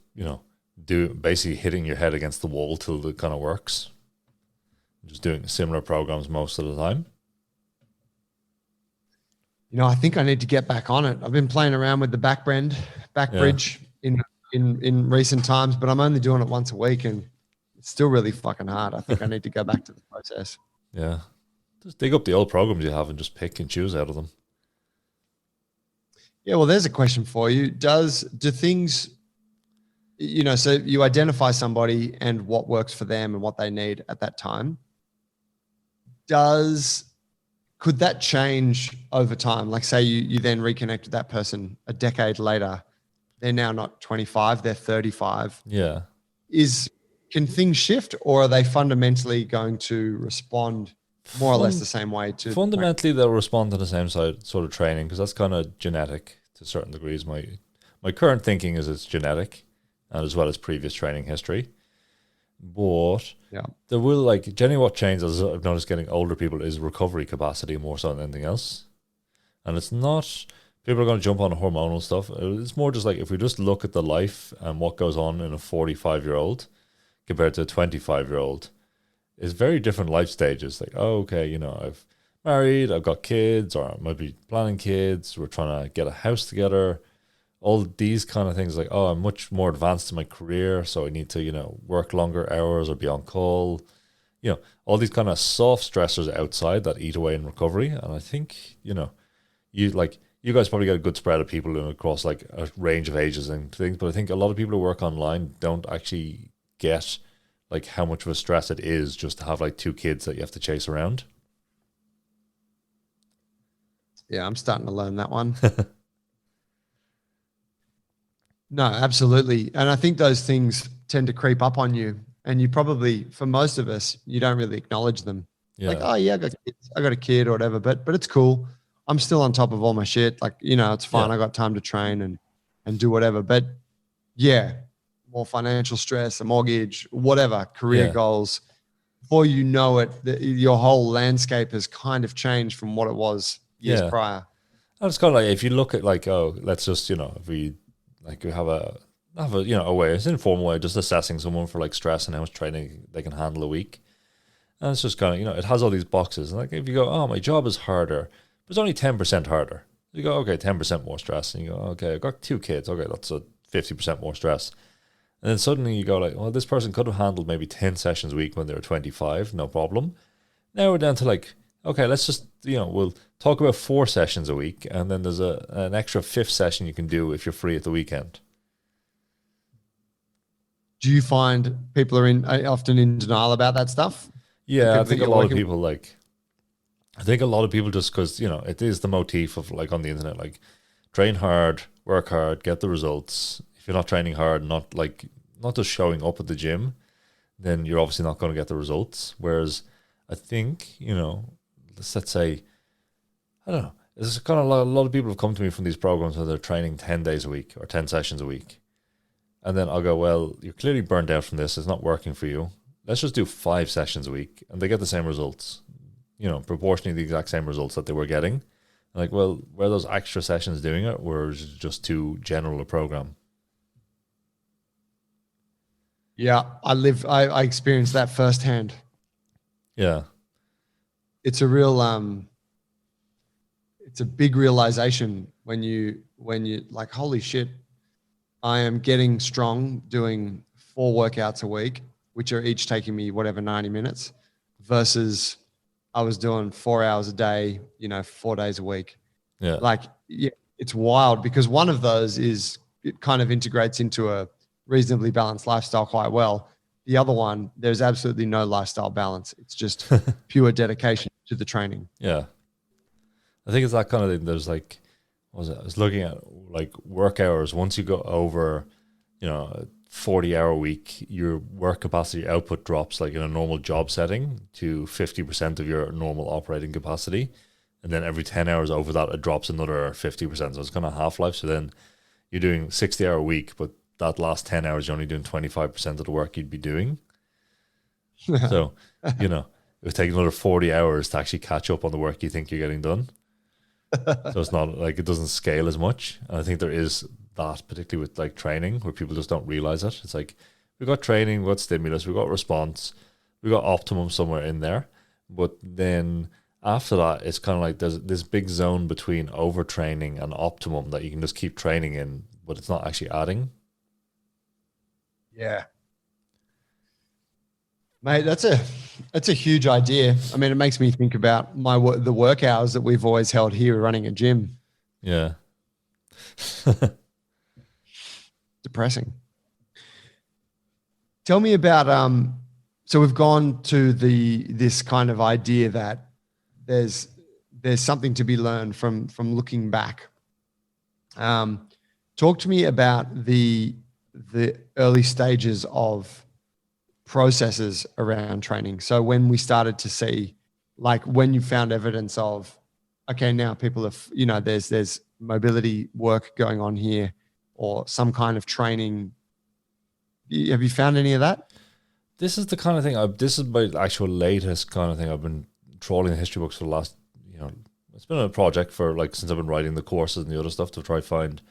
do basically hitting your head against the wall till it kind of works. Just doing similar programs most of the time. I think I need to get back on it. I've been playing around with the back bridge in recent times, but I'm only doing it once a week, and it's still really fucking hard. I think I need to go back to the process. Yeah. Just dig up the old programs you have and just pick and choose out of them. Yeah, well, there's a question for you. Do things, so you identify somebody and what works for them and what they need at that time. Could that change over time? Like, say you then reconnect with that person a decade later, they're now not 25, they're 35. Yeah. Can things shift, or are they fundamentally going to respond more or less the same way to? Fundamentally, they'll respond to the same sort of training, because that's kind of genetic to certain degrees. My current thinking is it's genetic, and as well as previous training history. But yeah, there will, like, generally what changes, I've noticed getting older people, is recovery capacity more so than anything else. And it's not people are going to jump on hormonal stuff. It's more just like, if we just look at the life and what goes on in a 45-year-old compared to a 25-year-old, it's very different life stages. Like, oh, okay, I've married, I've got kids, or I might be planning kids, we're trying to get a house together. All these kind of things, like, oh, I'm much more advanced in my career, so I need to, work longer hours or be on call. All these kind of soft stressors outside that eat away in recovery. And I think, you guys probably get a good spread of people across like a range of ages and things, but I think a lot of people who work online don't actually get like how much of a stress it is just to have like 2 kids that you have to chase around. Yeah, I'm starting to learn that one. No, absolutely. And I think those things tend to creep up on you. And you probably, for most of us, you don't really acknowledge them. Yeah. Like, oh yeah, I got a kid or whatever, but it's cool. I'm still on top of all my shit. Like, it's fine. Yeah. I got time to train and do whatever. But yeah, more financial stress, a mortgage, whatever, career goals. Before you know it, your whole landscape has kind of changed from what it was years prior. And it's kind of like, if you look at like, oh, let's just, if we have a way, it's an informal way, just assessing someone for like stress and how much training they can handle a week. And it's just kind of, it has all these boxes. And like, if you go, oh, my job is harder, but it's only 10% harder. You go, okay, 10% more stress. And you go, okay, I've got 2 kids. Okay, that's a 50% more stress. And then suddenly you go like, well, this person could have handled maybe 10 sessions a week when they were 25, no problem. Now we're down to like, okay, let's just, we'll talk about 4 sessions a week. And then there's an extra 5th session you can do if you're free at the weekend. Do you find people are often in denial about that stuff? Yeah, I think a lot of people like, I think a lot of people just because, it is the motif of like on the internet, like train hard, work hard, get the results. If you're not training hard, not just showing up at the gym, then you're obviously not going to get the results. Whereas I think, let's say, I don't know, there's kind of a lot of people have come to me from these programs where they're training 10 days a week or 10 sessions a week. And then I'll go, well, you're clearly burned out from this. It's not working for you. Let's just do 5 sessions a week. And they get the same results, proportionally the exact same results that they were getting. Like, well, were those extra sessions doing it, or is it just too general a program? Yeah, I experienced that firsthand. Yeah. It's a real, it's a big realization when you like, holy shit, I am getting strong doing 4 workouts a week, which are each taking me whatever 90 minutes, versus I was doing 4 hours a day, 4 days a week. Yeah. Like, yeah, it's wild because one of those it kind of integrates into a reasonably balanced lifestyle quite well. The other one, there's absolutely no lifestyle balance. It's just pure dedication to the training. Yeah. I think it's that kind of thing. There's like, what was it? I was looking at like work hours. Once you go over, a 40-hour week, your work capacity output drops like in a normal job setting to 50% of your normal operating capacity. And then every 10 hours over that, it drops another 50%. So it's kind of half-life. So then you're doing 60-hour week, but that last 10 hours, you're only doing 25% of the work you'd be doing. So, it would take another 40 hours to actually catch up on the work you think you're getting done. So it's not like it doesn't scale as much. And I think there is that, particularly with like training, where people just don't realize it. It's like, we've got training, we've got stimulus, we've got response, we've got optimum somewhere in there. But then after that, it's kind of like there's this big zone between overtraining and optimum that you can just keep training in, but it's not actually adding. Yeah. Mate, that's a huge idea. I mean, it makes me think about the work hours that we've always held here running a gym. Yeah. Depressing. Tell me about so we've gone to this kind of idea that there's something to be learned from looking back. Talk to me about the early stages of processes around training. So when we started to see, like when you found evidence of, okay, now people have, there's mobility work going on here or some kind of training. Have you found any of that? This is the kind of thing, this is my actual latest kind of thing. I've been trawling the history books for the last, it's been a project for like, since I've been writing the courses and the other stuff to try find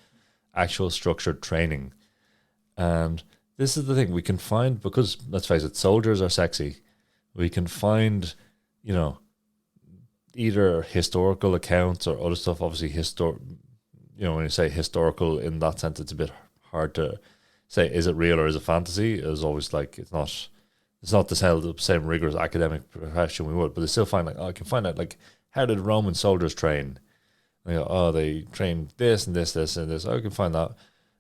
actual structured training. And this is the thing we can find, because let's face it, soldiers are sexy. We can find, either historical accounts or other stuff. Obviously, when you say historical in that sense, it's a bit hard to say, is it real or is it fantasy? It's always like, it's not the same rigorous academic profession we would, but they still find like, I can find out like, how did Roman soldiers train? And they go, they trained this and this, this and this. I can find that.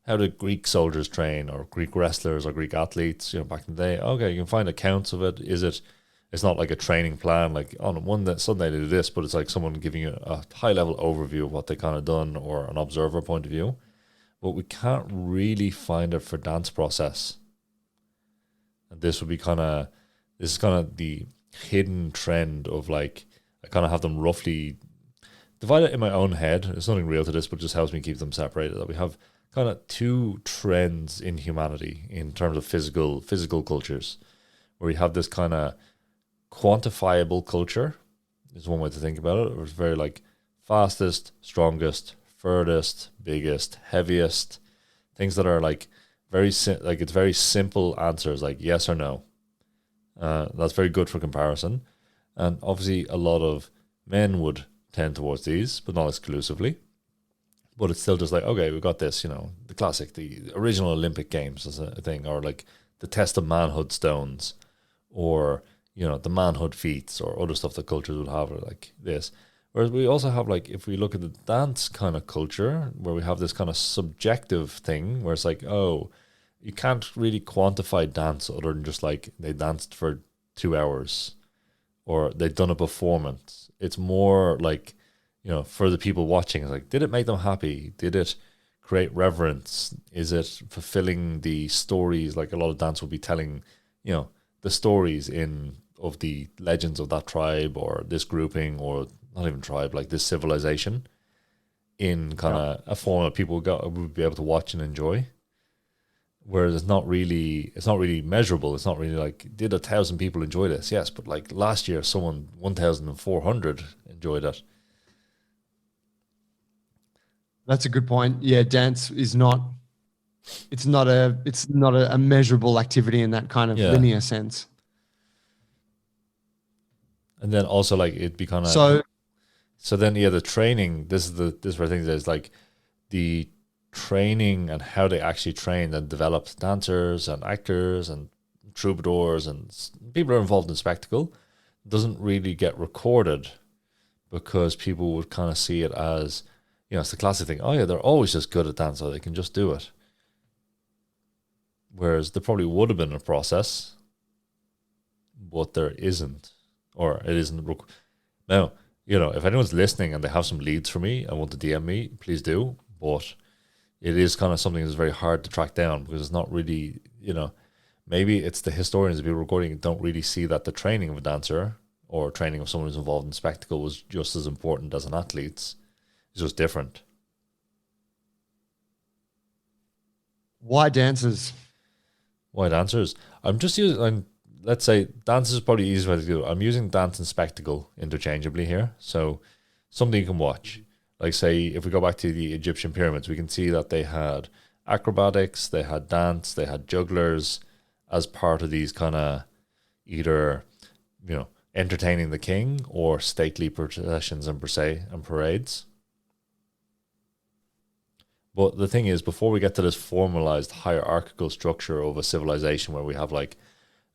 How did Greek soldiers train, or Greek wrestlers or Greek athletes, back in the day? Okay, you can find accounts of it. It's not like a training plan, like on one Sunday they do this, but it's like someone giving you a high level overview of what they kind of done, or an observer point of view. But we can't really find it for dance process. And this is kind of the hidden trend of like, I kind of have them roughly divided in my own head. There's nothing real to this, but it just helps me keep them separated. That we have kind of 2 trends in humanity in terms of physical cultures, where we have this kind of quantifiable culture is one way to think about it. It's very like fastest, strongest, furthest, biggest, heaviest, things that are like it's very simple answers, like yes or no. That's very good for comparison. And obviously a lot of men would tend towards these, but not exclusively. But it's still just like, okay, we've got this, the classic, the original Olympic Games as a thing, or like the test of manhood stones, or, the manhood feats, or other stuff that cultures would have, like this. Whereas we also have, like, if we look at the dance kind of culture, where we have this kind of subjective thing, where it's like, oh, you can't really quantify dance other than just like they danced for 2 hours, or they've done a performance. It's more like, for the people watching, it's like, did it make them happy? Did it create reverence? Is it fulfilling the stories? Like a lot of dance will be telling, the stories of the legends of that tribe or this grouping, or not even tribe, like this civilization, in kind of a form that people would be able to watch and enjoy. Whereas it's not really measurable. It's not really like, did 1,000 people enjoy this? Yes, but like last year, 1,400 enjoyed it. That's a good point. Yeah, dance is not. It's not a measurable activity in that kind of linear sense. And then also like it'd be kind of so then the training. This is where things is like the training and how they actually train and develop dancers and actors and troubadours and people who are involved in spectacle doesn't really get recorded, because people would kind of see it as, it's the classic thing. Oh yeah, they're always just good at dance, so they can just do it. Whereas there probably would have been a process, but there isn't, or it isn't. Now, if anyone's listening and they have some leads for me and want to DM me, please do. But it is kind of something that's very hard to track down, because it's not really, maybe it's the historians of people recording don't really see that the training of a dancer or training of someone who's involved in spectacle was just as important as an athlete's. It's just different. Why dancers? Why dancers? I'm just using, let's say dance is probably the easiest way to do it. I'm using dance and spectacle interchangeably here. So something you can watch. Like say, if we go back to the Egyptian pyramids, we can see that they had acrobatics, they had dance, they had jugglers as part of these kind of either, entertaining the king or stately processions and parades. But the thing is, before we get to this formalized hierarchical structure of a civilization where we have like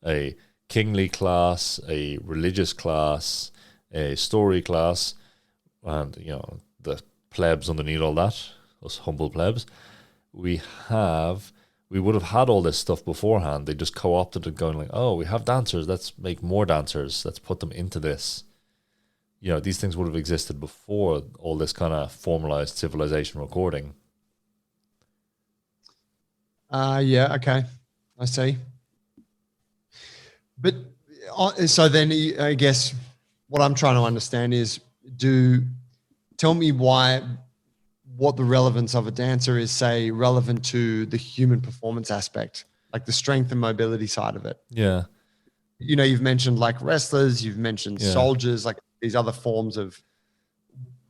a kingly class, a religious class, a story class, and the plebs underneath all that, us humble plebs, we would have had all this stuff beforehand. They just co-opted it, going like, oh, we have dancers, let's make more dancers, let's put them into this. These things would have existed before all this kind of formalized civilization recording. Yeah, okay, I see. But so then I guess what I'm trying to understand is, tell me what the relevance of a dancer is, say, relevant to the human performance aspect, like the strength and mobility side of it. Yeah. You've mentioned like wrestlers, you've mentioned soldiers, like these other forms of,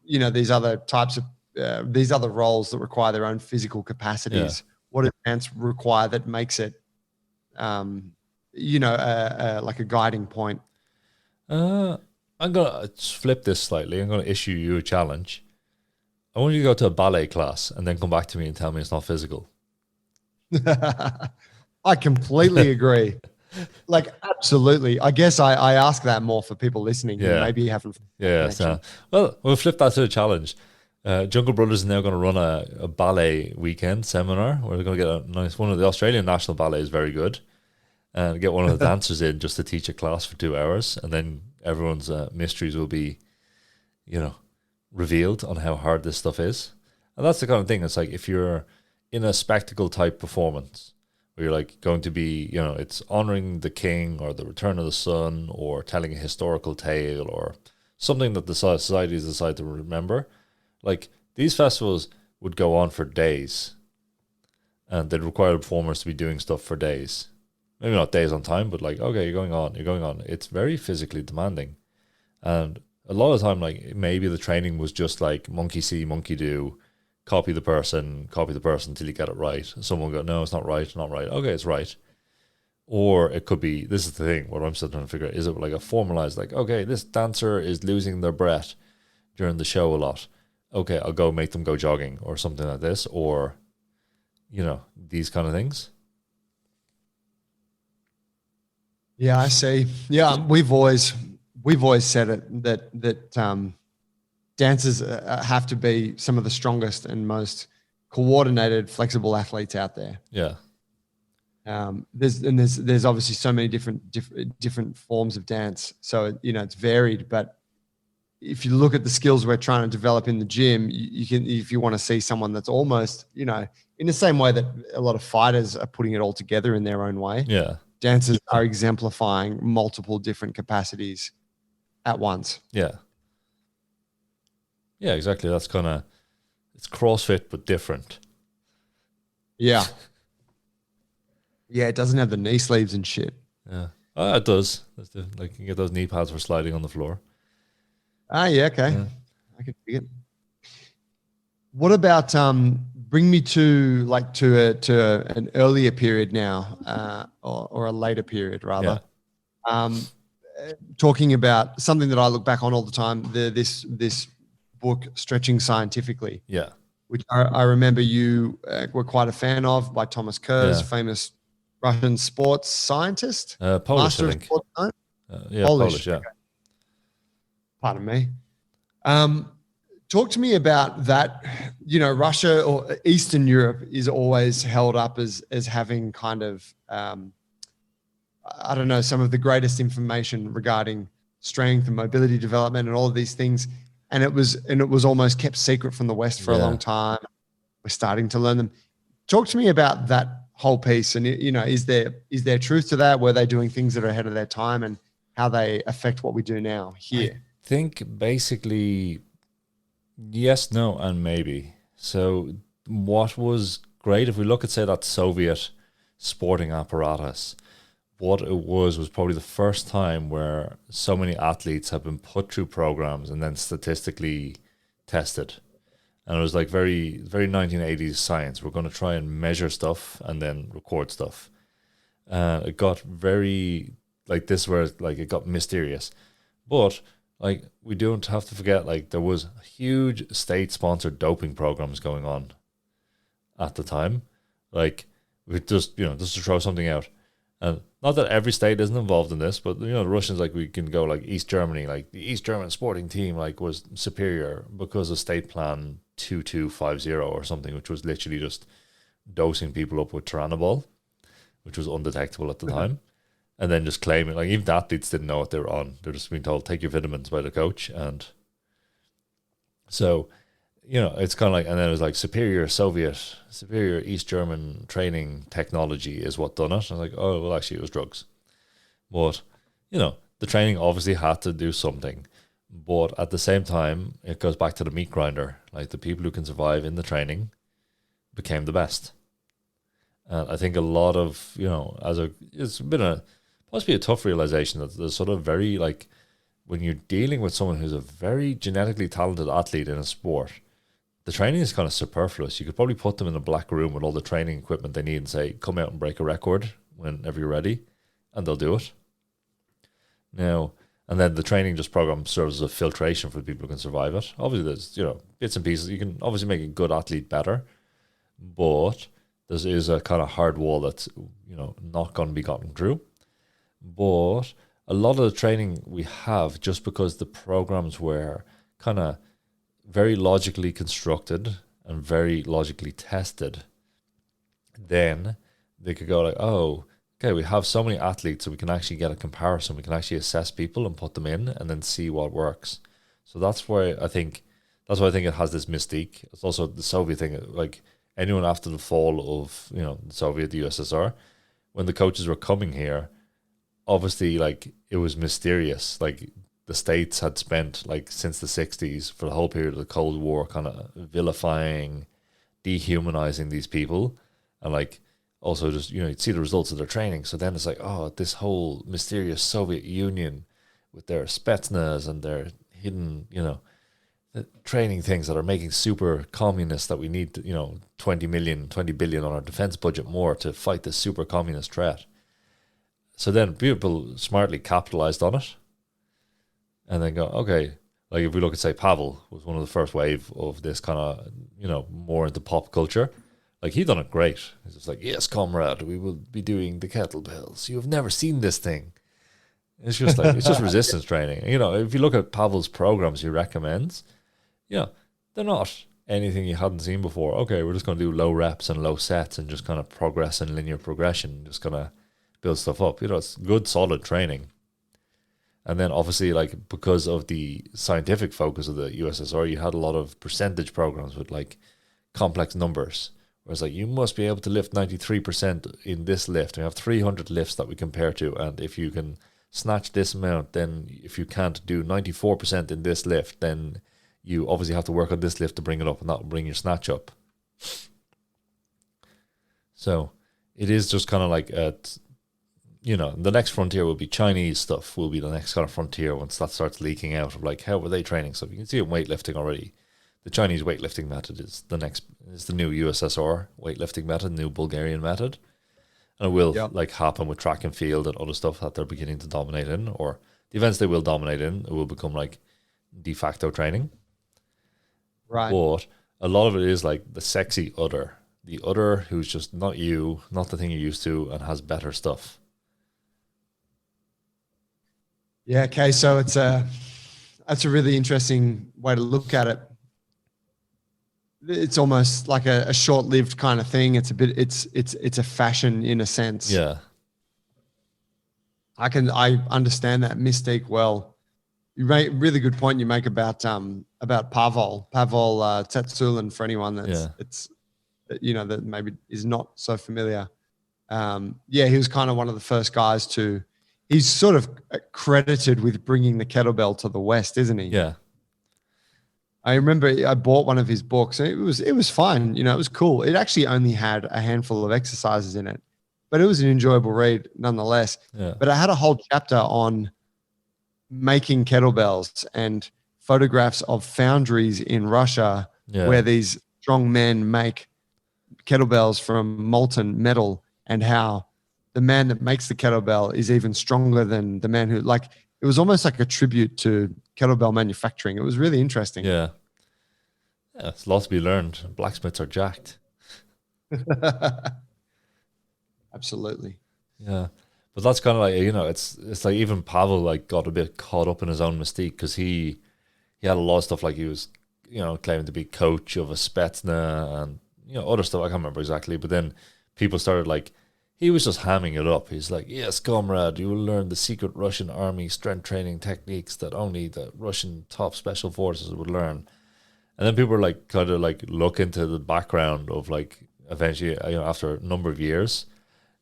these other types of, these other roles that require their own physical capacities. Yeah. What does dance require that makes it, like a guiding point? I'm going to flip this slightly. I'm going to issue you a challenge. I want you to go to a ballet class and then come back to me and tell me it's not physical. I completely agree. Like, absolutely. I guess I ask that more for people listening who maybe haven't. Yeah. So, well, we'll flip that to a challenge. Jungle Brothers is now going to run a ballet weekend seminar where we're going to get a nice one. Of the Australian National Ballet is very good, and get one of the dancers in just to teach a class for 2 hours, and then everyone's mysteries will be, revealed on how hard this stuff is. And that's the kind of thing. It's like if you're in a spectacle type performance where you're like going to be, it's honoring the king or the return of the sun or telling a historical tale or something that the society has decided to remember. Like these festivals would go on for days, and they'd require the performers to be doing stuff for days. Maybe not days on time, but like, okay, you're going on. It's very physically demanding. And a lot of the time, like maybe the training was just like monkey see, monkey do, copy the person until you get it right. Someone will go, no, it's not right. Okay, it's right. Or it could be, this is the thing, what I'm still trying to figure out, is it like a formalized, like, okay, this dancer is losing their breath during the show a lot. Okay, I'll go make them go jogging or something like this, or, these kind of things. Yeah, I see. Yeah, we've always said it that dancers have to be some of the strongest and most coordinated, flexible athletes out there. Yeah. There's obviously so many different forms of dance. So, it's varied, but if you look at the skills we're trying to develop in the gym, you can, if you want to see someone that's almost, in the same way that a lot of fighters are putting it all together in their own way, Yeah. dancers are exemplifying multiple different capacities at once. Yeah. Yeah, exactly. That's it's CrossFit, but different. Yeah. Yeah, it doesn't have the knee sleeves and shit. Yeah. Oh, it does. Like, you can get those knee pads for sliding on the floor. Ah, yeah, okay. Yeah. I can see it. What about bring me to an earlier period now, or a later period rather. Yeah. Talking about something that I look back on all the time, this book, Stretching Scientifically. Yeah. Which I remember you were quite a fan of, by Thomas Kurz, famous Russian sports scientist, Polish, master I of think. sports science. Yeah, Polish. Yeah. Okay. Pardon me. Talk to me about that. Russia or Eastern Europe is always held up as having kind of, I don't know, some of the greatest information regarding strength and mobility development and all of these things. And it was almost kept secret from the West for a long time. We're starting to learn them. Talk to me about that whole piece. And, is there truth to that? Were they doing things that are ahead of their time, and how they affect what we do now here? I think basically yes, no, and maybe. So what was great, if we look at, say, that Soviet sporting apparatus, what it was probably the first time where so many athletes have been put through programs and then statistically tested. And it was like very, very 1980s science. We're going to try and measure stuff and then record stuff. It got very, like, this where it got mysterious. But like, we don't have to forget, like, there was huge state-sponsored doping programs going on at the time. Like, we just to throw something out. And not that every state isn't involved in this, but, the Russians, like, we can go, like, East Germany, like, the East German sporting team, like, was superior because of State Plan 2250 or something, which was literally just dosing people up with Tyranobol, which was undetectable at the time. And then just claiming, like, even the athletes didn't know what they were on. They're just being told, take your vitamins by the coach. And so, it's kind of like, and then it was like superior East German training technology is what done it. I was like, oh, well, actually it was drugs. But, the training obviously had to do something. But at the same time, it goes back to the meat grinder. Like, the people who can survive in the training became the best. And I think a lot of, it's been possibly a tough realization that there's sort of very, like, when you're dealing with someone who's a very genetically talented athlete in a sport, the training is kind of superfluous. You could probably put them in a black room with all the training equipment they need and say, come out and break a record whenever you're ready, and they'll do it. Now, and then the training just program serves as a filtration for the people who can survive it. Obviously, there's, bits and pieces. You can obviously make a good athlete better, but there is a kind of hard wall that's, not going to be gotten through. But a lot of the training we have, just because the programs were kind of very logically constructed and very logically tested, then they could go like, oh, okay, we have so many athletes, so we can actually get a comparison. We can actually assess people and put them in and then see what works. So that's why I think it has this mystique. It's also the Soviet thing, like, anyone after the fall of, the Soviet, the USSR, when the coaches were coming here, obviously, like, it was mysterious. Like, the States had spent, like, since the 60s, for the whole period of the Cold War, kind of vilifying, dehumanizing these people. And, like, also just, you'd see the results of their training. So then it's like, oh, this whole mysterious Soviet Union with their Spetsnaz and their hidden, the training things that are making super communists that we need, 20 billion on our defense budget more to fight this super communist threat. So then people smartly capitalized on it and then go, okay, like, if we look at, say, Pavel was one of the first wave of this kind of, more into pop culture. Like, he done it great. He's just like, yes, comrade, we will be doing the kettlebells. You have never seen this thing. It's just like, it's just resistance training. If you look at Pavel's programs he recommends, they're not anything you hadn't seen before. Okay, we're just going to do low reps and low sets and just kind of progress in linear progression, just kind of build stuff up. It's good, solid training. And then obviously, like, because of the scientific focus of the USSR, you had a lot of percentage programs with like complex numbers. Whereas like you must be able to lift 93% in this lift. We have 300 lifts that we compare to. And if you can snatch this amount, then if you can't do 94% in this lift, then you obviously have to work on this lift to bring it up, and that will bring your snatch up. So it is just kind of like the next frontier will be Chinese stuff, will be the next kind of frontier once that starts leaking out of like, how were they training? So you can see it in weightlifting already. The Chinese weightlifting method is the new USSR weightlifting method, new Bulgarian method. And it will like happen with track and field and other stuff that they're beginning to dominate in, or the events they will dominate in, it will become like de facto training. Right. But a lot of it is like the sexy other, the other who's just not you, not the thing you're used to, and has better stuff. Yeah. Okay. So that's a really interesting way to look at it. It's almost like a short-lived kind of thing. It's a fashion in a sense. Yeah. I understand that mystique well. You make really good point you make about Pavel Tsatsouline, for anyone that maybe is not so familiar. He was kind of one of the first guys to. He's sort of credited with bringing the kettlebell to the West, isn't he? Yeah. I remember I bought one of his books, and it was fine. It was cool. It actually only had a handful of exercises in it, but it was an enjoyable read nonetheless. Yeah. But I had a whole chapter on making kettlebells and photographs of foundries in Russia where these strong men make kettlebells from molten metal, and how the man that makes the kettlebell is even stronger than the man who, like, it was almost like a tribute to kettlebell manufacturing. It was really interesting. Yeah. Yeah, it's lots to be learned. Blacksmiths are jacked. Absolutely. Yeah. But that's kind of like, it's like even Pavel like got a bit caught up in his own mystique, because he had a lot of stuff, like he was, claiming to be coach of a Spetsna and, other stuff. I can't remember exactly. But then people started like, he was just hamming it up. He's like, yes, comrade, you will learn the secret Russian army strength training techniques that only the Russian top special forces would learn. And then people were like, kind of like look into the background of like, eventually, after a number of years,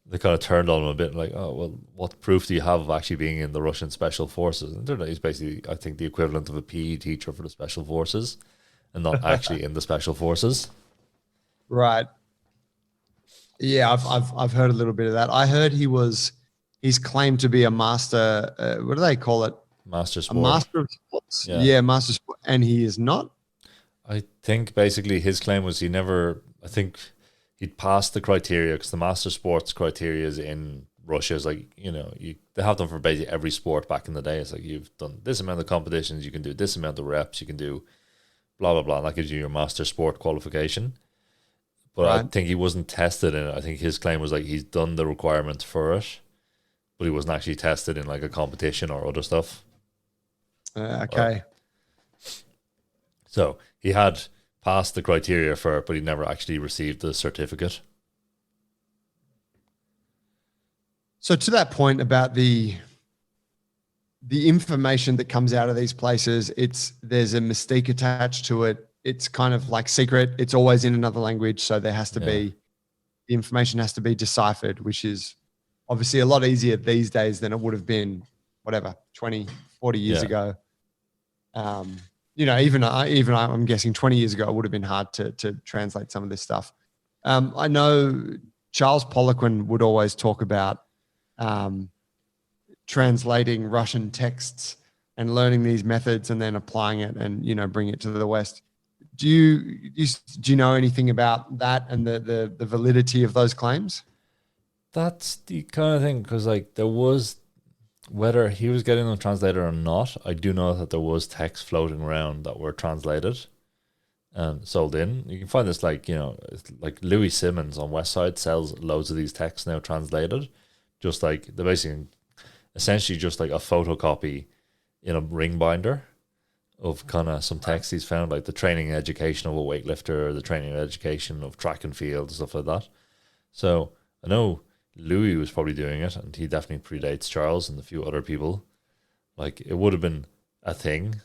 they kind of turned on him a bit, like, oh, well, what proof do you have of actually being in the Russian special forces? And he's basically, I think, the equivalent of a PE teacher for the special forces, and not actually in the special forces. Right. Yeah, I've heard a little bit of that. I heard he's claimed to be a master. What do they call it? Master sport. A master of sports. Yeah, master sport, and he is not. I think basically his claim was I think he'd passed the criteria, because the master sports criteria is in Russia is like, they have them for basically every sport back in the day. It's like, you've done this amount of competitions, you can do this amount of reps, you can do blah, blah, blah. And that gives you your master sport qualification. But right. I think he wasn't tested in it. I think his claim was like he's done the requirements for it, but he wasn't actually tested in like a competition or other stuff. Okay. So he had passed the criteria for it, but he never actually received the certificate. So to that point about the information that comes out of these places, there's a mystique attached to it. It's kind of like secret. It's always in another language. So there has to be, the information has to be deciphered, which is obviously a lot easier these days than it would have been, 20, 40 years ago. Even I'm guessing 20 years ago, it would have been hard to translate some of this stuff. I know Charles Poliquin would always talk about translating Russian texts and learning these methods and then applying it and, bring it to the West. Do you know anything about that and the validity of those claims? That's the kind of thing, because like there was, whether he was getting them translated or not, I do know that there was text floating around that were translated and sold in. You can find this like Louis Simmons on Westside sells loads of these texts now translated, just like they're basically essentially just like a photocopy in a ring binder of kind of some texts he's found, like the training and education of a weightlifter, the training and education of track and field, stuff like that. So I know Louis was probably doing it, and he definitely predates Charles and a few other people. Like, it would have been a thing.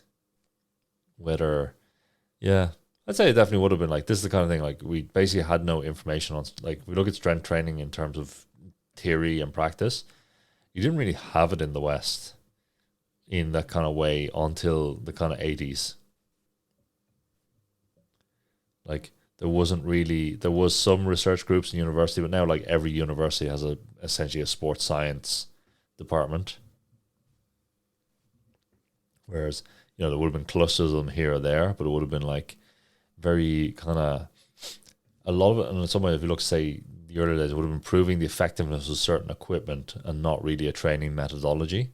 Whether, yeah, I'd say it definitely would have been. Like, this is the kind of thing, like, we basically had no information on, like, we look at strength training in terms of theory and practice. You didn't really have it in the West in that kind of way until the kind of 80s. Like, there was some research groups in university, but now, like, every university has essentially a sports science department. Whereas, there would have been clusters of them here or there, but it would have been like very kind of a lot of it. And in some way, if you look, say, the earlier days, it would have been proving the effectiveness of certain equipment and not really a training methodology,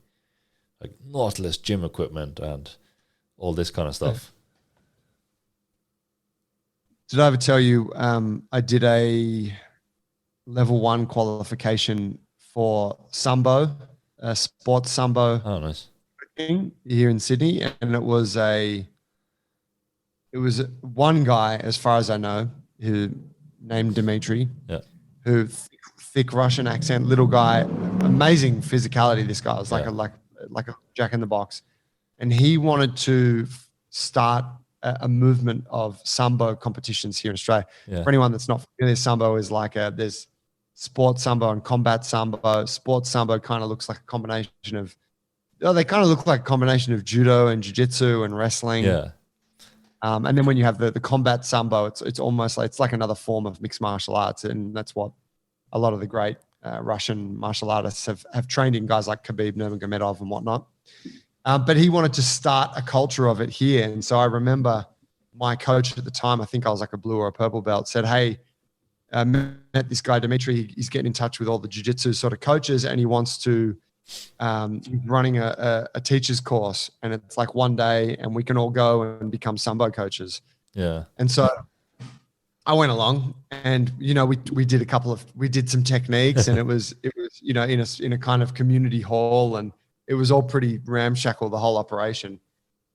like Nautilus gym equipment and all this kind of stuff. Did I ever tell you I did a level 1 qualification for Sambo, sports Sambo? Oh, nice. Here in Sydney, and it was one guy, as far as I know, who named Dimitri, who thick Russian accent, little guy, amazing physicality. This guy was like a jack in the box, and he wanted to start a movement of Sambo competitions here in Australia. Yeah. For anyone that's not familiar, Sambo is like there's sports Sambo and combat Sambo. Sports Sambo kind of looks like a combination of they kind of look like a combination of judo and jiu-jitsu and wrestling. Yeah. And then when you have the combat Sambo, it's almost like it's like another form of mixed martial arts, and that's what a lot of the great Russian martial artists have trained in, guys like Khabib Nurmagomedov and whatnot. But he wanted to start a culture of it here, and so I remember my coach at the time, I think I was like a blue or a purple belt, said, "Hey, I met this guy Dimitri. He's getting in touch with all the jiu-jitsu sort of coaches, and he wants to." Running a teacher's course, and it's like one day, and we can all go and become Sambo coaches. Yeah. And so I went along, and we did some techniques, and it was in a kind of community hall, and it was all pretty ramshackle, the whole operation.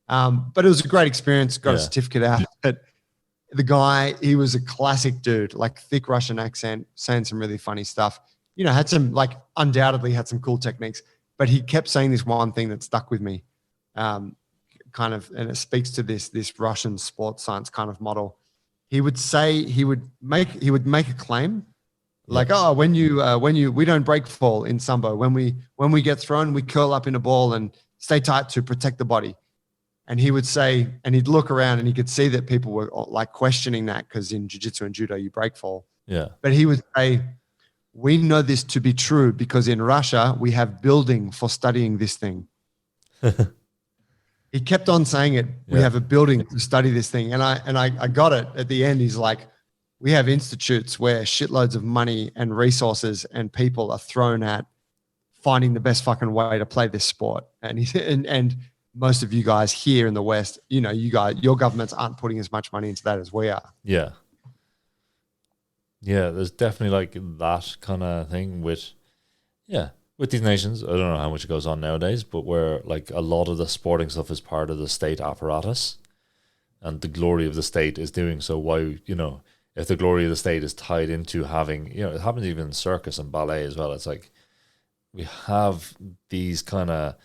But it was a great experience. Got a certificate out. But the guy, he was a classic dude, like thick Russian accent, saying some really funny stuff. Had some, like, undoubtedly had some cool techniques, but he kept saying this one thing that stuck with me, kind of, and it speaks to this Russian sports science kind of model. He would say, he would make a claim, like, "Oh, when you we don't break fall in Sambo. When we get thrown, we curl up in a ball and stay tight to protect the body." And he would say, and he'd look around, and he could see that people were like questioning that, because in jiu-jitsu and judo you break fall. Yeah. But he would say, "We know this to be true because in Russia, we have building for studying this thing." He kept on saying it. We have a building to study this thing. And I got it at the end. He's like, "We have institutes where shitloads of money and resources and people are thrown at finding the best fucking way to play this sport." And he said, and most of you guys here in the West, your governments aren't putting as much money into that as we are. Yeah. Yeah, there's definitely like that kind of thing with these nations. I don't know how much it goes on nowadays, but where like a lot of the sporting stuff is part of the state apparatus, and the glory of the state is doing so. Why, if the glory of the state is tied into having, it happens even in circus and ballet as well. It's like we have these kind of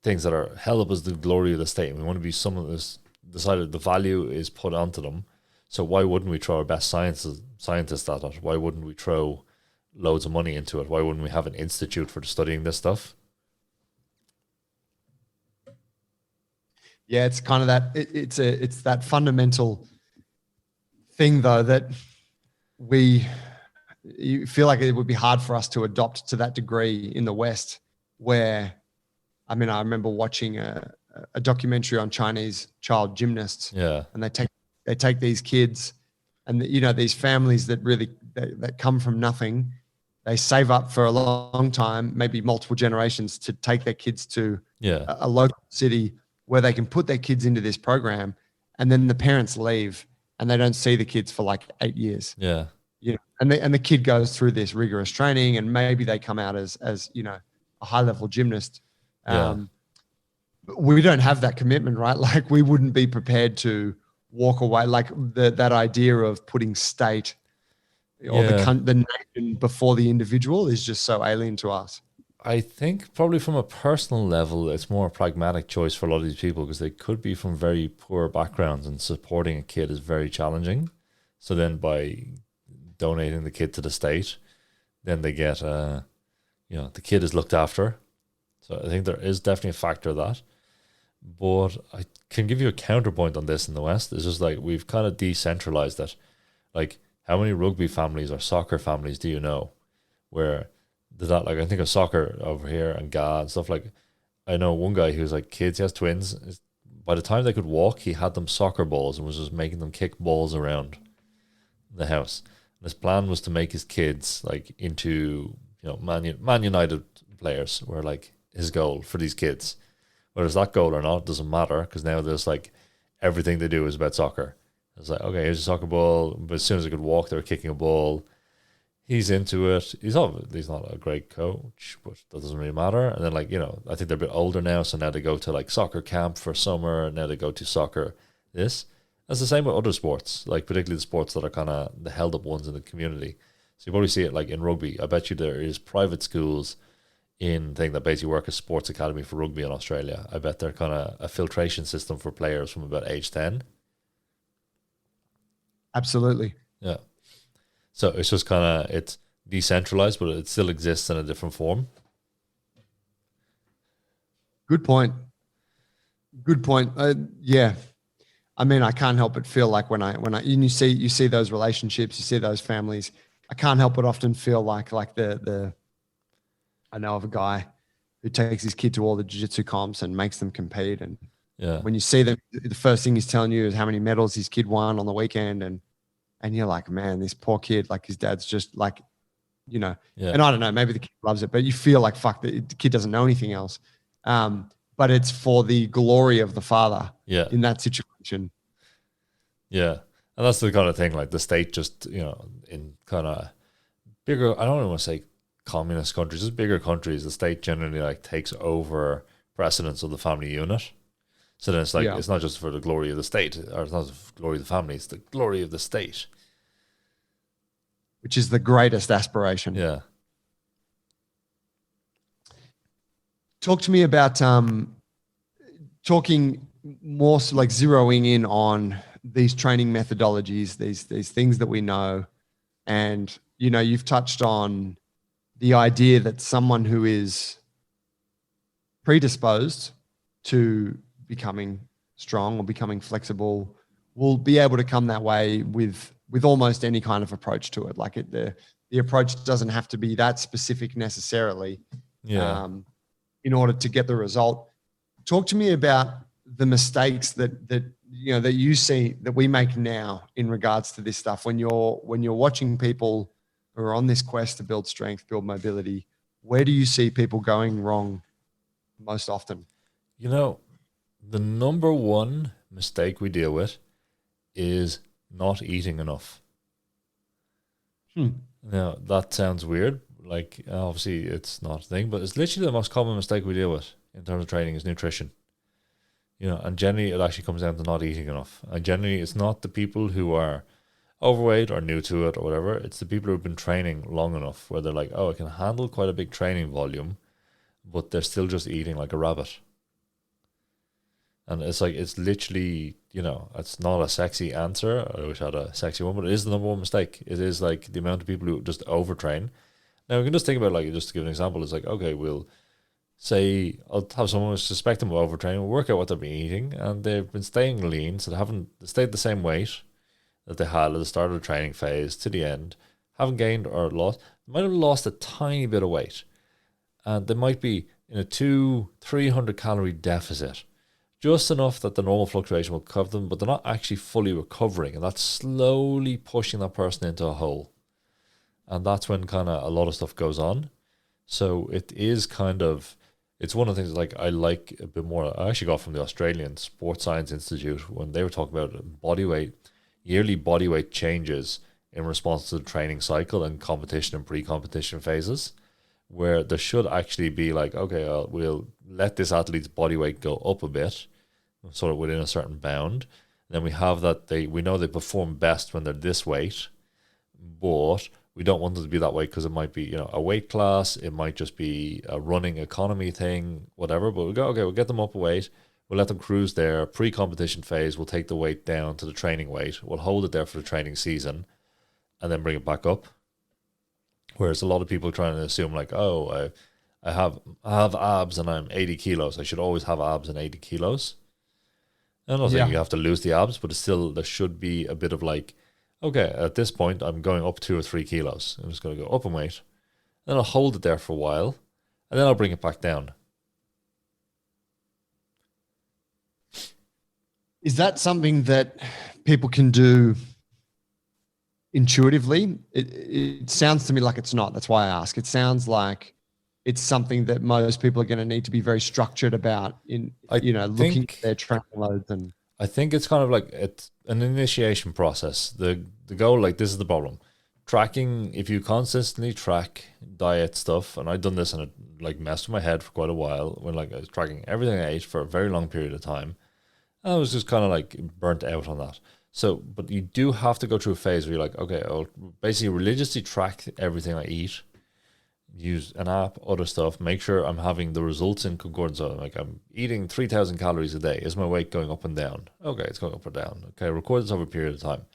things that are held up as the glory of the state, and we want to be someone that's decided the value is put onto them. So why wouldn't we throw our best scientists at it? Why wouldn't we throw loads of money into it? Why wouldn't we have an institute for studying this stuff? Yeah, it's kind of that. It's that fundamental thing, though, that you feel like it would be hard for us to adopt to that degree in the West. Where, I remember watching a documentary on Chinese child gymnasts. Yeah, and they take these kids, and these families that come from nothing. They save up for a long time, maybe multiple generations, to take their kids to a local city where they can put their kids into this program, and then the parents leave and they don't see the kids for like 8 years. Yeah. And the kid goes through this rigorous training, and maybe they come out as a high level gymnast. we don't have that commitment, right? Like we wouldn't be prepared to walk away. Like that idea of putting state or Yeah. the nation before the individual is just so alien to us. I think probably from a personal level, it's more a pragmatic choice for a lot of these people because they could be from very poor backgrounds and supporting a kid is very challenging. So then by donating the kid to the state, then they get, the kid is looked after. So I think there is definitely a factor of that. But I can give you a counterpoint on this in the West. It's just like we've kind of decentralized it. Like, how many rugby families or soccer families do you know where there's that? Like, I think of soccer over here and GA and stuff. Like, I know one guy who's like kids, he has twins. By the time they could walk, he had them soccer balls and was just making them kick balls around the house. And his plan was to make his kids like into Man United players. Were like his goal for these kids. Whether it's that goal or not, it doesn't matter because now there's like everything they do is about soccer. It's like, okay, here's a soccer ball, but as soon as they could walk, they're kicking a ball. He's into it. He's not a great coach, but that doesn't really matter. And then I think they're a bit older now, so now they go to like soccer camp for summer, and now they go to soccer this. That's the same with other sports, like particularly the sports that are kind of the held up ones in the community. So you probably see it like in rugby. I bet you there is private schools in thing that basically work as sports academy for rugby in Australia. I bet they're kind of a filtration system for players from about age 10. Absolutely. Yeah. So it's just kind of, it's decentralized, but it still exists in a different form. Good point. Good point. Yeah. I mean, I can't help but feel like when you see those relationships, you see those families, I can't help but often feel like I know of a guy who takes his kid to all the jiu-jitsu comps and makes them compete. And when you see them, the first thing he's telling you is how many medals his kid won on the weekend. And you're like, man, this poor kid, like his dad's just like, and I don't know, maybe the kid loves it, but you feel like, fuck, the kid doesn't know anything else. But it's for the glory of the father in that situation. Yeah. And that's the kind of thing, like the state just, in kind of bigger, I don't want to say communist countries, just bigger countries, the state generally like takes over precedence of the family unit. So then it's like, it's not just for the glory of the state, or it's not the glory of the family, it's the glory of the state. Which is the greatest aspiration. Yeah. Talk to me about talking more so like zeroing in on these training methodologies, these things that we know. And, you've touched on the idea that someone who is predisposed to becoming strong or becoming flexible will be able to come that way with almost any kind of approach to it. Like the approach doesn't have to be that specific necessarily in order to get the result. Talk to me about the mistakes that you see that we make now in regards to this stuff when you're watching people who are on this quest to build strength, build mobility. Where do you see people going wrong most often? The number one mistake we deal with is not eating enough. Now, that sounds weird. Like, obviously, it's not a thing, but it's literally the most common mistake we deal with in terms of training is nutrition. And generally, it actually comes down to not eating enough. And generally, it's not the people who are overweight or new to it or whatever. It's the people who've been training long enough where they're like, oh, I can handle quite a big training volume, but they're still just eating like a rabbit. And it's like, it's literally, it's not a sexy answer. I wish I had a sexy one, but it is the number one mistake. It is like the amount of people who just overtrain. Now, we can just think about, like, just to give an example, it's like, okay, we'll say, I'll have someone who suspect them of overtraining, we'll work out what they've been eating, and they've been staying lean, so they stayed the same weight that they had at the start of the training phase to the end, haven't gained or lost, they might have lost a tiny bit of weight, and they might be in a 200-300 calorie deficit, just enough that the normal fluctuation will cover them, but they're not actually fully recovering, and that's slowly pushing that person into a hole. And that's when kind of a lot of stuff goes on. So it is kind of, it's one of the things like I like a bit more. I actually got from the Australian Sports Science Institute when they were talking about body weight, yearly body weight changes in response to the training cycle and competition and pre-competition phases, where there should actually be like, okay, we'll let this athlete's body weight go up a bit, sort of within a certain bound. Then we have that we know they perform best when they're this weight, but we don't want them to be that weight because it might be, you know, a weight class, it might just be a running economy thing, whatever. But we go, okay, we'll get them up a weight, we'll let them cruise there. Pre-competition phase, we'll take the weight down to the training weight, we'll hold it there for the training season, and then bring it back up. Whereas a lot of people trying to assume like, oh, I have abs and I'm 80 kilos, I should always have abs and 80 kilos. I'm not saying you have to lose the abs, but it's still, there should be a bit of like, okay, at this point, I'm going up 2 or 3 kilos. I'm just going to go up in weight. Then I'll hold it there for a while, and then I'll bring it back down. Is that something that people can do intuitively? It sounds to me like it's not. That's why I ask. It sounds like it's something that most people are going to need to be very structured about looking at their training loads. And I think it's kind of like it's an initiation process. The goal, like, this is the problem. Tracking, if you consistently track diet stuff, and I've done this and it like messed with my head for quite a while when like I was tracking everything I ate for a very long period of time. I was just kind of like burnt out on that. So, but you do have to go through a phase where you're like, okay, I'll basically religiously track everything I eat, use an app, other stuff, make sure I'm having the results in concordance. So like I'm eating 3,000 calories a day. Is my weight going up and down? Okay, it's going up or down. Okay, record this over a period of time.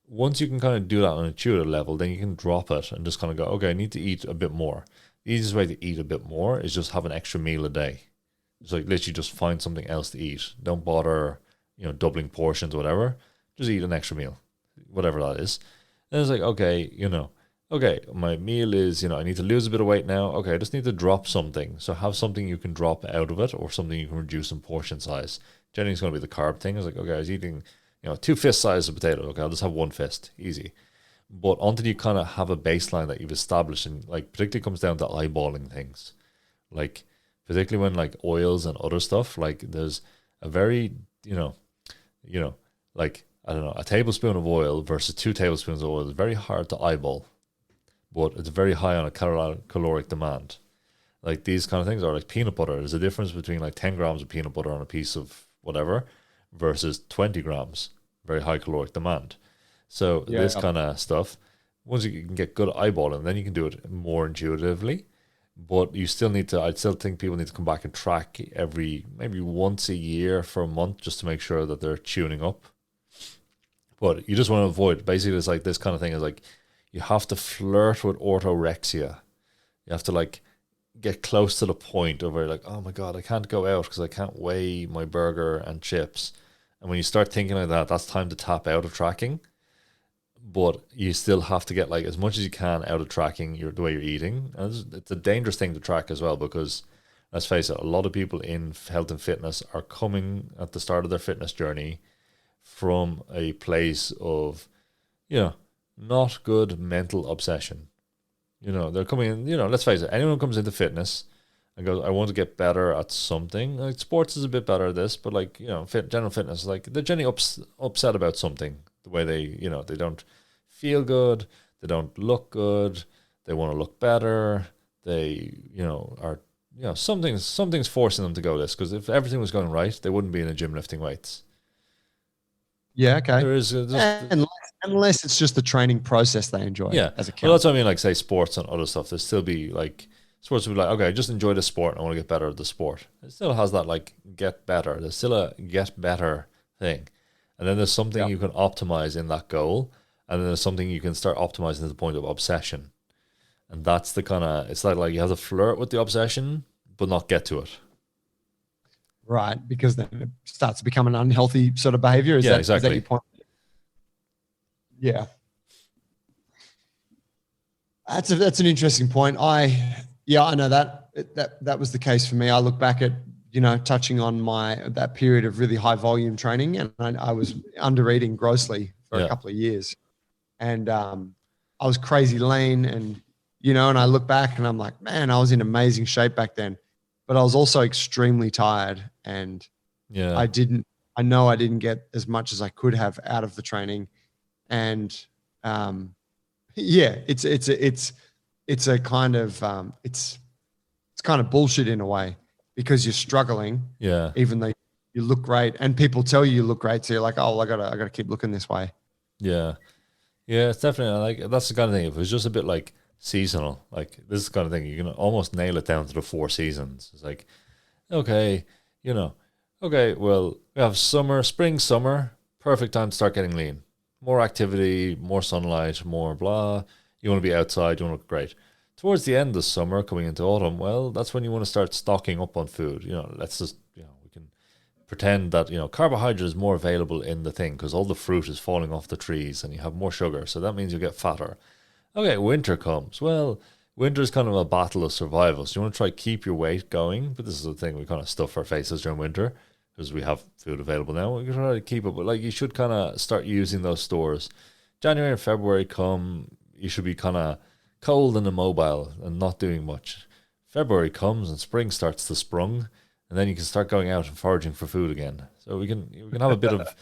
Once you can kind of do that on an intuitive level, then you can drop it and just kind of go, okay, I need to eat a bit more. The easiest way to eat a bit more is just have an extra meal a day. It's like literally just find something else to eat. Don't bother, doubling portions or whatever. Just eat an extra meal, whatever that is. And it's like, okay, okay, my meal is, I need to lose a bit of weight now. Okay, I just need to drop something. So have something you can drop out of it or something you can reduce in portion size. Generally, it's going to be the carb thing. It's like, okay, I was eating, 2 fist size of potatoes. Okay, I'll just have 1 fist. Easy. But until you kind of have a baseline that you've established, and like particularly comes down to eyeballing things. Like particularly when like oils and other stuff, like there's a very, like, I don't know, a tablespoon of oil versus 2 tablespoons of oil is very hard to eyeball, but it's very high on a caloric demand. Like these kind of things are like peanut butter. There's a difference between like 10 grams of peanut butter on a piece of whatever versus 20 grams, very high caloric demand. So this kind of stuff, once you can get good eyeballing, then you can do it more intuitively. But you still need to, I'd still think people need to come back and track maybe once a year for a month just to make sure that they're tuning up. But you just want to avoid, basically it's like this kind of thing is like, you have to flirt with orthorexia. You have to like get close to the point of where you're like, oh my God, I can't go out because I can't weigh my burger and chips. And when you start thinking like that, that's time to tap out of tracking. But you still have to get like as much as you can out of tracking the way you're eating. And it's a dangerous thing to track as well because, let's face it, a lot of people in health and fitness are coming at the start of their fitness journey from a place of, not good mental obsession. They're coming in, let's face it, anyone who comes into fitness and goes, I want to get better at something. Like sports is a bit better at this, but like, general fitness, like they're generally upset about something. The way they, they don't feel good, they don't look good, they want to look better, they, are, something's forcing them to go this, because if everything was going right, they wouldn't be in a gym lifting weights. Yeah, okay. There is unless it's just the training process they enjoy. Yeah, as a well, that's what I mean. Like say sports and other stuff, there'll still be like sports will be like, okay, I just enjoy the sport and I want to get better at the sport. It still has that like get better. There's still a get better thing, and then there's something you can optimize in that goal, and then there's something you can start optimizing to the point of obsession, and that's the kind of it's like you have to flirt with the obsession but not get to it. Right, because then it starts to become an unhealthy sort of behavior. Exactly. Is that your point? Yeah. That's an interesting point. I know that was the case for me. I look back at, touching on that period of really high volume training, and I was under eating grossly for a couple of years. And I was crazy lean and I look back and I'm like, man, I was in amazing shape back then. But I was also extremely tired, and I didn't get as much as I could have out of the training. And it's it's a kind of it's kind of bullshit in a way because you're struggling, Yeah. even though you look great, and people tell you look great, so you're like, oh, well, I gotta keep looking this way. Yeah. Yeah, it's definitely like that's the kind of thing. If it was just a bit like seasonal, like this is the kind of thing you can almost nail it down to the four seasons. It's like, okay, you know, okay, well, we have summer, spring, summer, perfect time to start getting lean. More activity, more sunlight, more blah. You want to be outside, you want to look great. Towards the end of summer, coming into autumn, well, that's when you want to start stocking up on food. Let's just, we can pretend that, carbohydrate is more available in the thing because all the fruit is falling off the trees and you have more sugar. So that means you get fatter. Okay, winter comes. Well, winter is kind of a battle of survival. So you want to try keep your weight going, but this is the thing, we kind of stuff our faces during winter because we have food available now. We can try to keep it, but like you should kind of start using those stores. January and February come, you should be kind of cold and immobile and not doing much. February comes and spring starts to sprung, and then you can start going out and foraging for food again. So we can have a bit of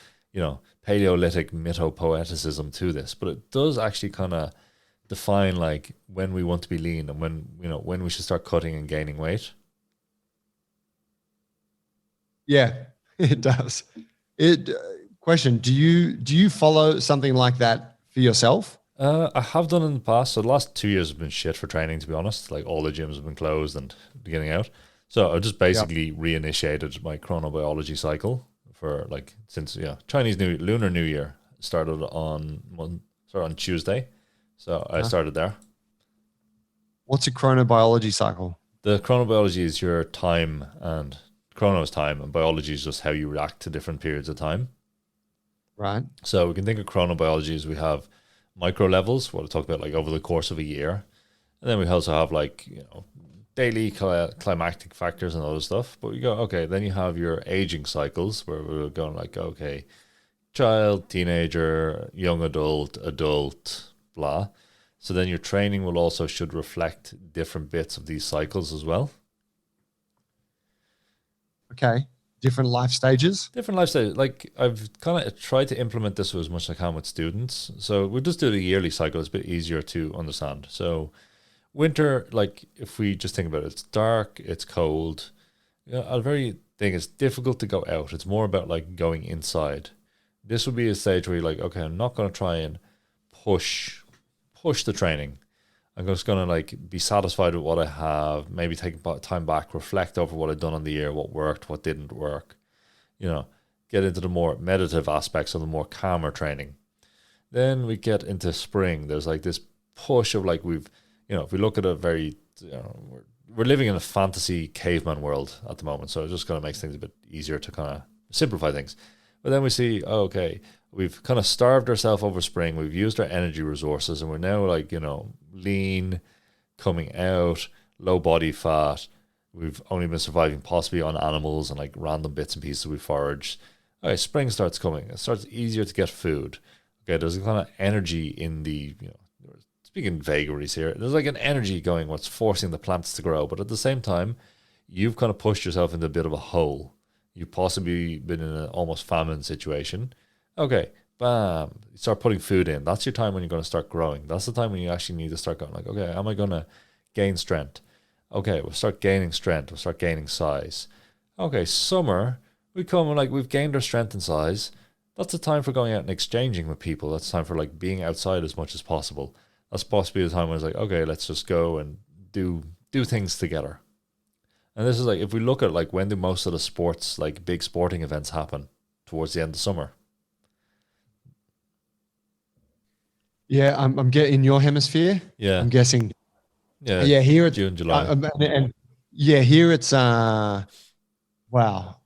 Paleolithic mythopoeticism to this, but it does actually kind of define like when we want to be lean and when we should start cutting and gaining weight. Yeah, it does. Question: Do you follow something like that for yourself? I have done in the past. So the last 2 years have been shit for training, to be honest. Like all the gyms have been closed and getting out. So I just basically reinitiated my chronobiology cycle for since Chinese Lunar New Year started on Tuesday. So I started there. What's a chronobiology cycle? The chronobiology is your time, and chrono is time, and biology is just how you react to different periods of time. Right. So we can think of chronobiology as we have micro levels, what I talk about like over the course of a year. And then we also have daily climactic factors and other stuff. But we go, okay, then you have your aging cycles where we're going like, okay, child, teenager, young adult, blah. So then your training will also should reflect different bits of these cycles as well. Okay. Different life stages. Different life stages. Like I've kind of tried to implement this as much as I can with students. So we just do the yearly cycle. It's a bit easier to understand. So winter, like if we just think about it, it's dark, it's cold. A very thing, it's difficult to go out. It's more about like going inside. This would be a stage where you're like, okay, I'm not going to try and push the training. I'm just going to be satisfied with what I have, maybe take time back, reflect over what I've done on the year, what worked, what didn't work, get into the more meditative aspects of the more calmer training. Then we get into spring. There's this push of we've, if we look at a very, we're living in a fantasy caveman world at the moment. So it just kind of makes things a bit easier to kind of simplify things. But then we see, okay, we've kind of starved ourselves over spring. We've used our energy resources and we're now lean, coming out, low body fat. We've only been surviving possibly on animals and random bits and pieces we foraged. Okay, spring starts coming. It starts easier to get food. Okay, there's a kind of energy in the, speaking vagaries here, there's an energy going, what's forcing the plants to grow. But at the same time, you've kind of pushed yourself into a bit of a hole. You've possibly been in an almost famine situation. Okay, bam, you start putting food in. That's your time when you're going to start growing. That's the time when you actually need to start going okay, am I going to gain strength? Okay, we'll start gaining strength. We'll start gaining size. Okay, summer, we come we've gained our strength and size. That's the time for going out and exchanging with people. That's the time for being outside as much as possible. That's possibly the time when it's okay, let's just go and do things together. And this is if we look at when do most of the sports, big sporting events happen towards the end of summer. Yeah, I'm getting in your hemisphere. Yeah, I'm guessing. Yeah, here it's June, July. And here it's wow,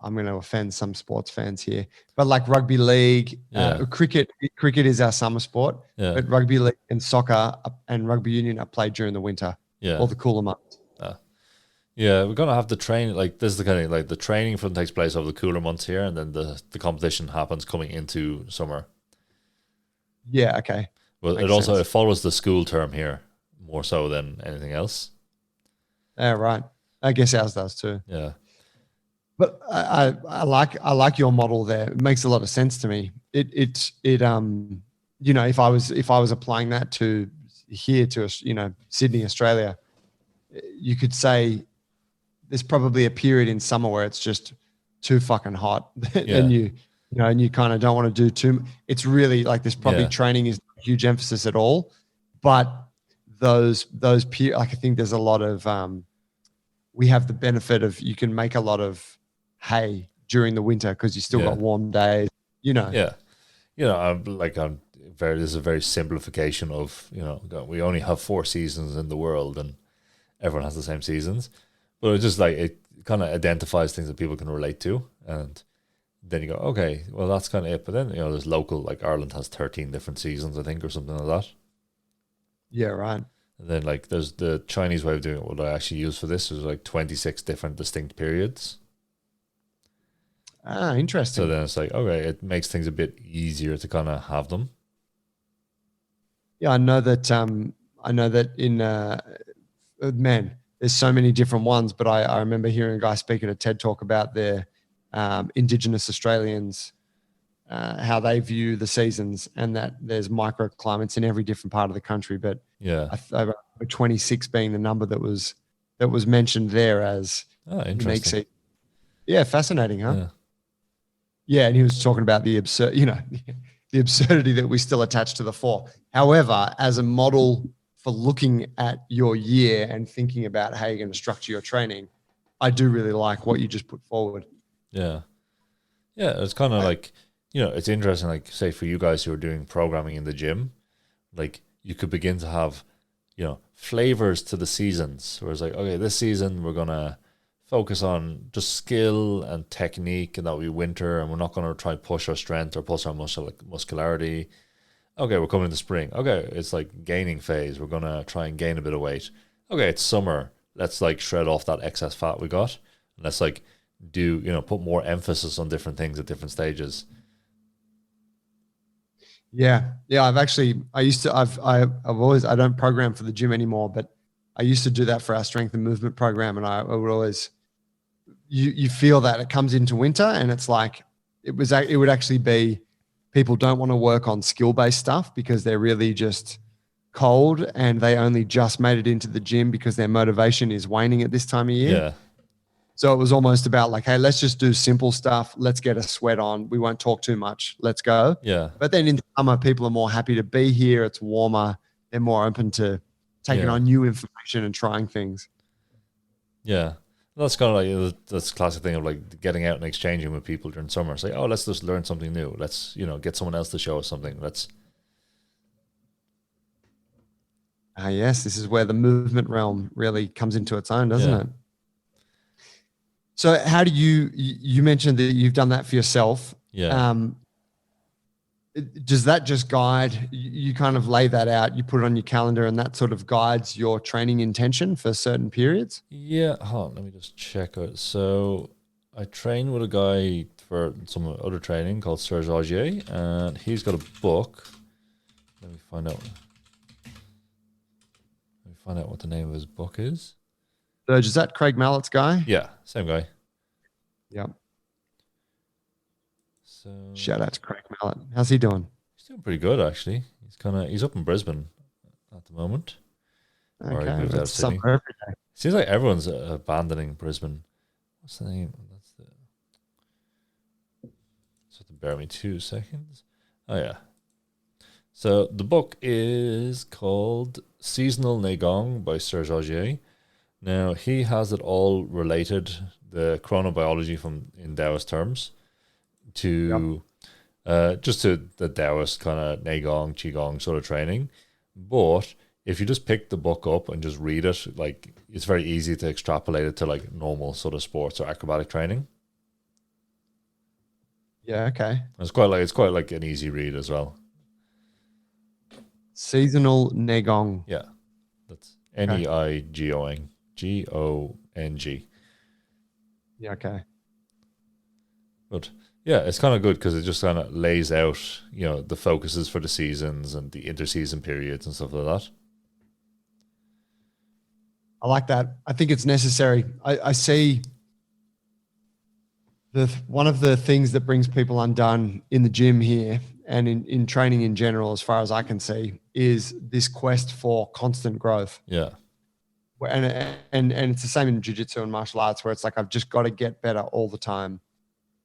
I'm going to offend some sports fans here, but rugby league, cricket is our summer sport. Yeah. But rugby league and soccer and rugby union are played during the winter. Yeah, or the cooler months. Yeah, we're gonna have the train. This is the kind of the training from takes place over the cooler months here, and then the competition happens coming into summer. Yeah. Okay. Well, Makes it sense. follows the school term here more so than anything else. Yeah. Right. I guess ours does too. Yeah. But I like your model there. It makes a lot of sense to me. If I was applying that to here to, Sydney, Australia, you could say there's probably a period in summer where it's just too fucking hot, and and you kind of don't want to do too. It's really like there's probably training is a huge emphasis at all, but those like I think there's a lot of we have the benefit of you can make a lot of hay during the winter because you still got warm days, Yeah. There's a very simplification of, we only have 4 seasons in the world and everyone has the same seasons. But it's just like, it kind of identifies things that people can relate to. And then you go, okay, well, that's kind of it. But then, there's local, like Ireland has 13 different seasons, I think, or something like that. Yeah, right. And then, like, there's the Chinese way of doing it. What I actually use for this is like 26 different distinct periods. Ah, interesting. So then it's like, okay, it makes things a bit easier to kind of have them. Yeah, I know that in man, there's so many different ones, but I remember hearing a guy speak at a TED talk about their Indigenous Australians, how they view the seasons, and that there's microclimates in every different part of the country. But yeah, 26 being the number that was mentioned there as unique season. Yeah, fascinating, huh? Yeah, and he was talking about the absurdity that we still attach to the 4. However, as a model for looking at your year and thinking about how you're going to structure your training, I do really like what you just put forward. Yeah. Yeah, it's kind of like, it's interesting, like, say, for you guys who are doing programming in the gym, like, you could begin to have, flavors to the seasons. Where it's like, okay, this season we're going to focus on just skill and technique, and that'll be winter, and we're not going to try push our strength or push our muscularity. Okay, we're coming into spring. Okay, it's like gaining phase. We're going to try and gain a bit of weight. Okay, it's summer. Let's like shred off that excess fat we got. And let's like put more emphasis on different things at different stages. Yeah. Yeah. I don't program for the gym anymore, but I used to do that for our strength and movement program. And I would always, you feel that it comes into winter and it's like, it would actually be, people don't want to work on skill-based stuff because they're really just cold and they only just made it into the gym because their motivation is waning at this time of year. Yeah. So it was almost about like, hey, let's just do simple stuff. Let's get a sweat on. We won't talk too much. Let's go. Yeah. But then in the summer, people are more happy to be here. It's warmer. They're more open to taking on new information and trying things. Yeah. That's kind of like that's classic thing of like getting out and exchanging with people during summer. Say, oh, let's just learn something new. Let's get someone else to show us something. Yes, this is where the movement realm really comes into its own, doesn't it? So how do you mentioned that you've done that for yourself? Yeah. Does that just guide you? Kind of lay that out, you put it on your calendar, and that sort of guides your training intention for certain periods? Yeah, hold on, let me just check out. So I train with a guy for some other training called Serge Augier, and he's got a book. Let me find out what the name of his book is. Serge, is that Craig Mallett's guy? Yeah, same guy. Yep. So shout out to Craig Mallett. How's he doing? He's doing pretty good, actually. He's up in Brisbane at the moment. Okay, that's something every day. Seems like everyone's abandoning Brisbane. What's the name? So to bear me 2 seconds. Oh yeah. So the book is called Seasonal Neigong by Serge Augier. Now he has it all related, the chronobiology in Taoist terms, to just to the Taoist kind of Neigong, Qigong sort of training. But if you just pick the book up and just read it, like it's very easy to extrapolate it to like normal sort of sports or acrobatic training. Yeah, okay. It's quite like an easy read as well. Seasonal Neigong. Yeah. That's Neigong. Gong. Yeah, okay. But yeah, it's kind of good because it just kind of lays out, the focuses for the seasons and the interseason periods and stuff like that. I like that. I think it's necessary. I see one of the things that brings people undone in the gym here, and in training in general, as far as I can see, is this quest for constant growth. Yeah. And it's the same in jiu-jitsu and martial arts, where it's like, I've just got to get better all the time.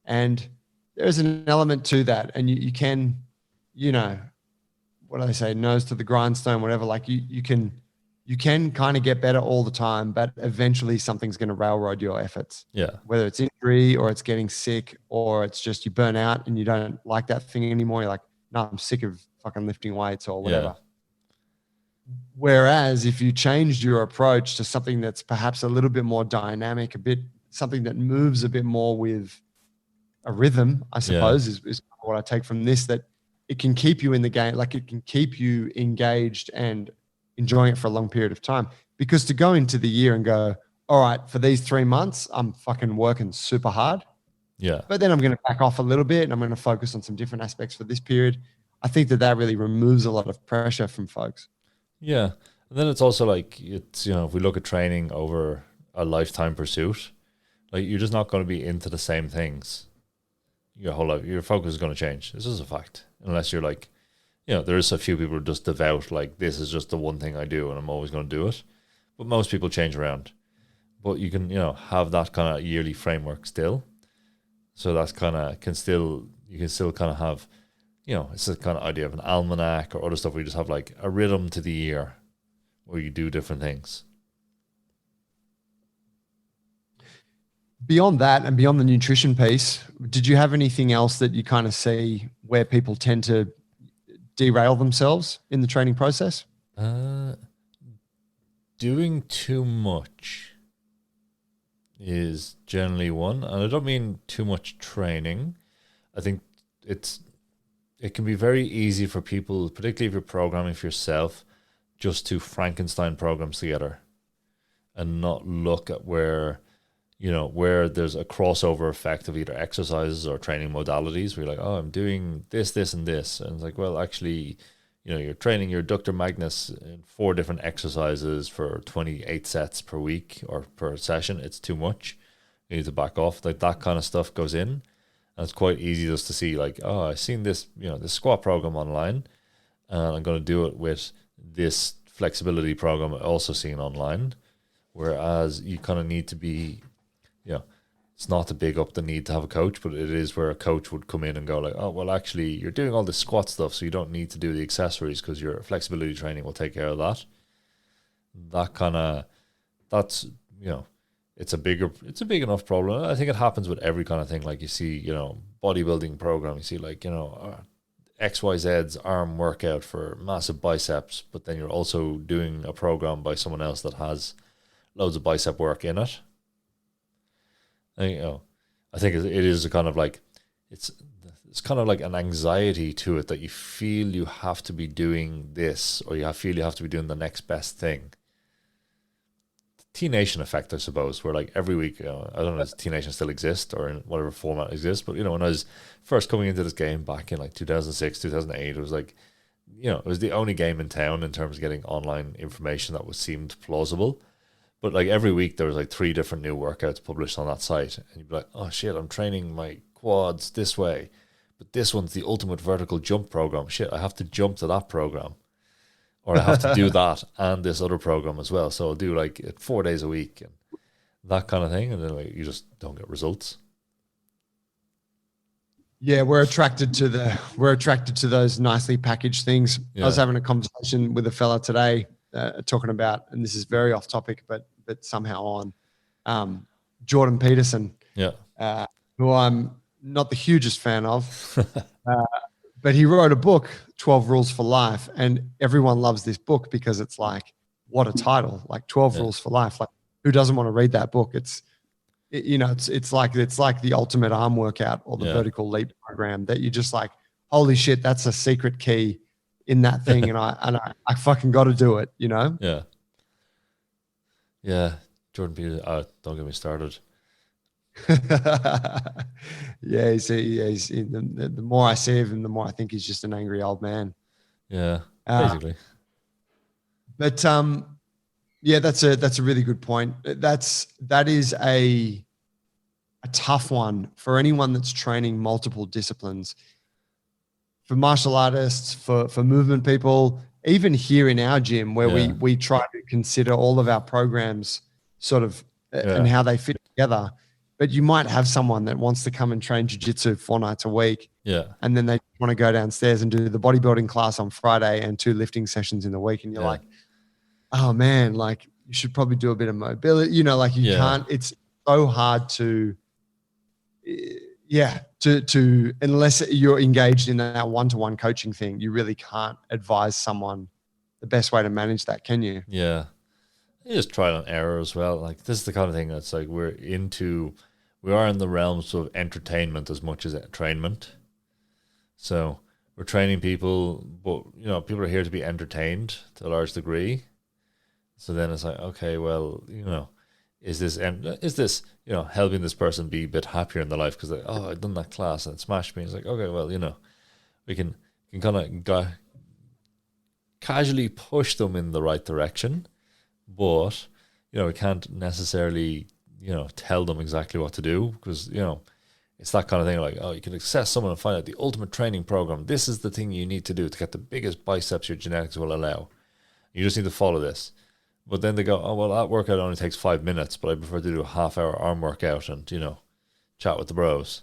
And there's an element to that. And you can, what do they say? Nose to the grindstone, whatever. Like you can kind of get better all the time, but eventually something's going to railroad your efforts. Yeah. Whether it's injury or it's getting sick or it's just you burn out and you don't like that thing anymore. You're like, no, I'm sick of fucking lifting weights or whatever. Yeah. Whereas if you changed your approach to something that's perhaps a little bit more dynamic, something that moves a bit more with a rhythm, I suppose, is what I take from this, that it can keep you in the game. Like it can keep you engaged and enjoying it for a long period of time. Because to go into the year and go, all right, for these 3 months, I'm fucking working super hard. Yeah. But then I'm going to back off a little bit and I'm going to focus on some different aspects for this period. I think that really removes a lot of pressure from folks. Yeah. And then it's also like, it's, if we look at training over a lifetime pursuit, like you're just not going to be into the same things your whole life. Your focus is going to change. This is a fact. Unless you're like, there's a few people who are just devout, like this is just the one thing I do and I'm always going to do it. But most people change around. But you can, have that kind of yearly framework still. So that's you can still kind of have, it's the kind of idea of an almanac or other stuff where you just have like a rhythm to the year where you do different things. Beyond that and beyond the nutrition piece, did you have anything else that you kind of see where people tend to derail themselves in the training process? Doing too much is generally one. And I don't mean too much training. I think it can be very easy for people, particularly if you're programming for yourself, just to Frankenstein programs together and not look at where there's a crossover effect of either exercises or training modalities where you're like, oh, I'm doing this, this, and this. And it's like, well, actually, you're training your adductor magnus in 4 different exercises for 28 sets per week or per session. It's too much. You need to back off. Like that kind of stuff goes in. And it's quite easy just to see like, oh, I've seen this, this squat program online and I'm going to do it with this flexibility program I also seen online. Whereas you kind of need to be, it's not to big up the need to have a coach, but it is where a coach would come in and go like, oh, well, actually, you're doing all this squat stuff, so you don't need to do the accessories because your flexibility training will take care of that. That's, it's a big enough problem. I think it happens with every kind of thing. Like you see, bodybuilding program, you see like, XYZ's arm workout for massive biceps, but then you're also doing a program by someone else that has loads of bicep work in it. And, I think it is a kind of like, it's kind of like an anxiety to it that you feel you have to be doing this or you feel you have to be doing the next best thing. T-Nation effect, I suppose, where like every week, I don't know if T-Nation still exists or in whatever format exists, but when I was first coming into this game back in like 2006, 2008, it was like, it was the only game in town in terms of getting online information that seemed plausible. But like every week there was like 3 different new workouts published on that site. And you'd be like, oh shit, I'm training my quads this way. But this one's the ultimate vertical jump program. Shit, I have to jump to that program. Or I have to do that and this other program as well. So I'll do like 4 days a week and that kind of thing. And then like, you just don't get results. Yeah, we're attracted to those nicely packaged things. Yeah. I was having a conversation with a fella today talking about, and this is very off topic, but somehow on Jordan Peterson, who I'm not the hugest fan of, but he wrote a book, 12 Rules for Life, and everyone loves this book because it's like, what a title, like 12 Rules for Life. Like, who doesn't want to read that book? It's like the ultimate arm workout or the vertical leap program that you just like, holy shit, that's a secret key in that thing. and I fucking got to do it, Yeah. Yeah. Jordan Peterson, don't get me started. Yeah. The more I see of him, the more I think he's just an angry old man. Yeah. Basically. But yeah, that's a really good point. That is a tough one for anyone that's training multiple disciplines. for martial artists, for movement people, even here in our gym where Yeah. we try to consider all of our programs sort of and Yeah. how they fit together. But you might have someone that wants to come and train jiu-jitsu 4 nights a week, Yeah. and then they want to go downstairs and do the bodybuilding class on Friday and 2 lifting sessions in the week. And you're Yeah. like, oh man, like you should probably do a bit of mobility. You know, like you Yeah. can't, it's so hard to, to unless you're engaged in that one-to-one coaching thing, you really can't advise someone the best way to manage that, can you? Yeah. You just trial and error as well. Like this is the kind of thing that's like we are in the realms of entertainment as much as entrainment. So we're training people, but you know, people are here to be entertained to a large degree. So then it's like, okay, well, you know, is this you know helping this person be a bit happier in their life because oh, I've done that class and it smashed me. It's like, okay, well, you know, we can kind of casually push them in the right direction, but you know, we can't necessarily tell them exactly what to do because you know it's that kind of thing. Like, oh, you can assess someone and find out the ultimate training program. This is the thing you need to do to get the biggest biceps your genetics will allow. You just need to follow this. But then they go, oh, well, that workout only takes 5 minutes, but I prefer to do a half-hour arm workout and, you know, chat with the bros.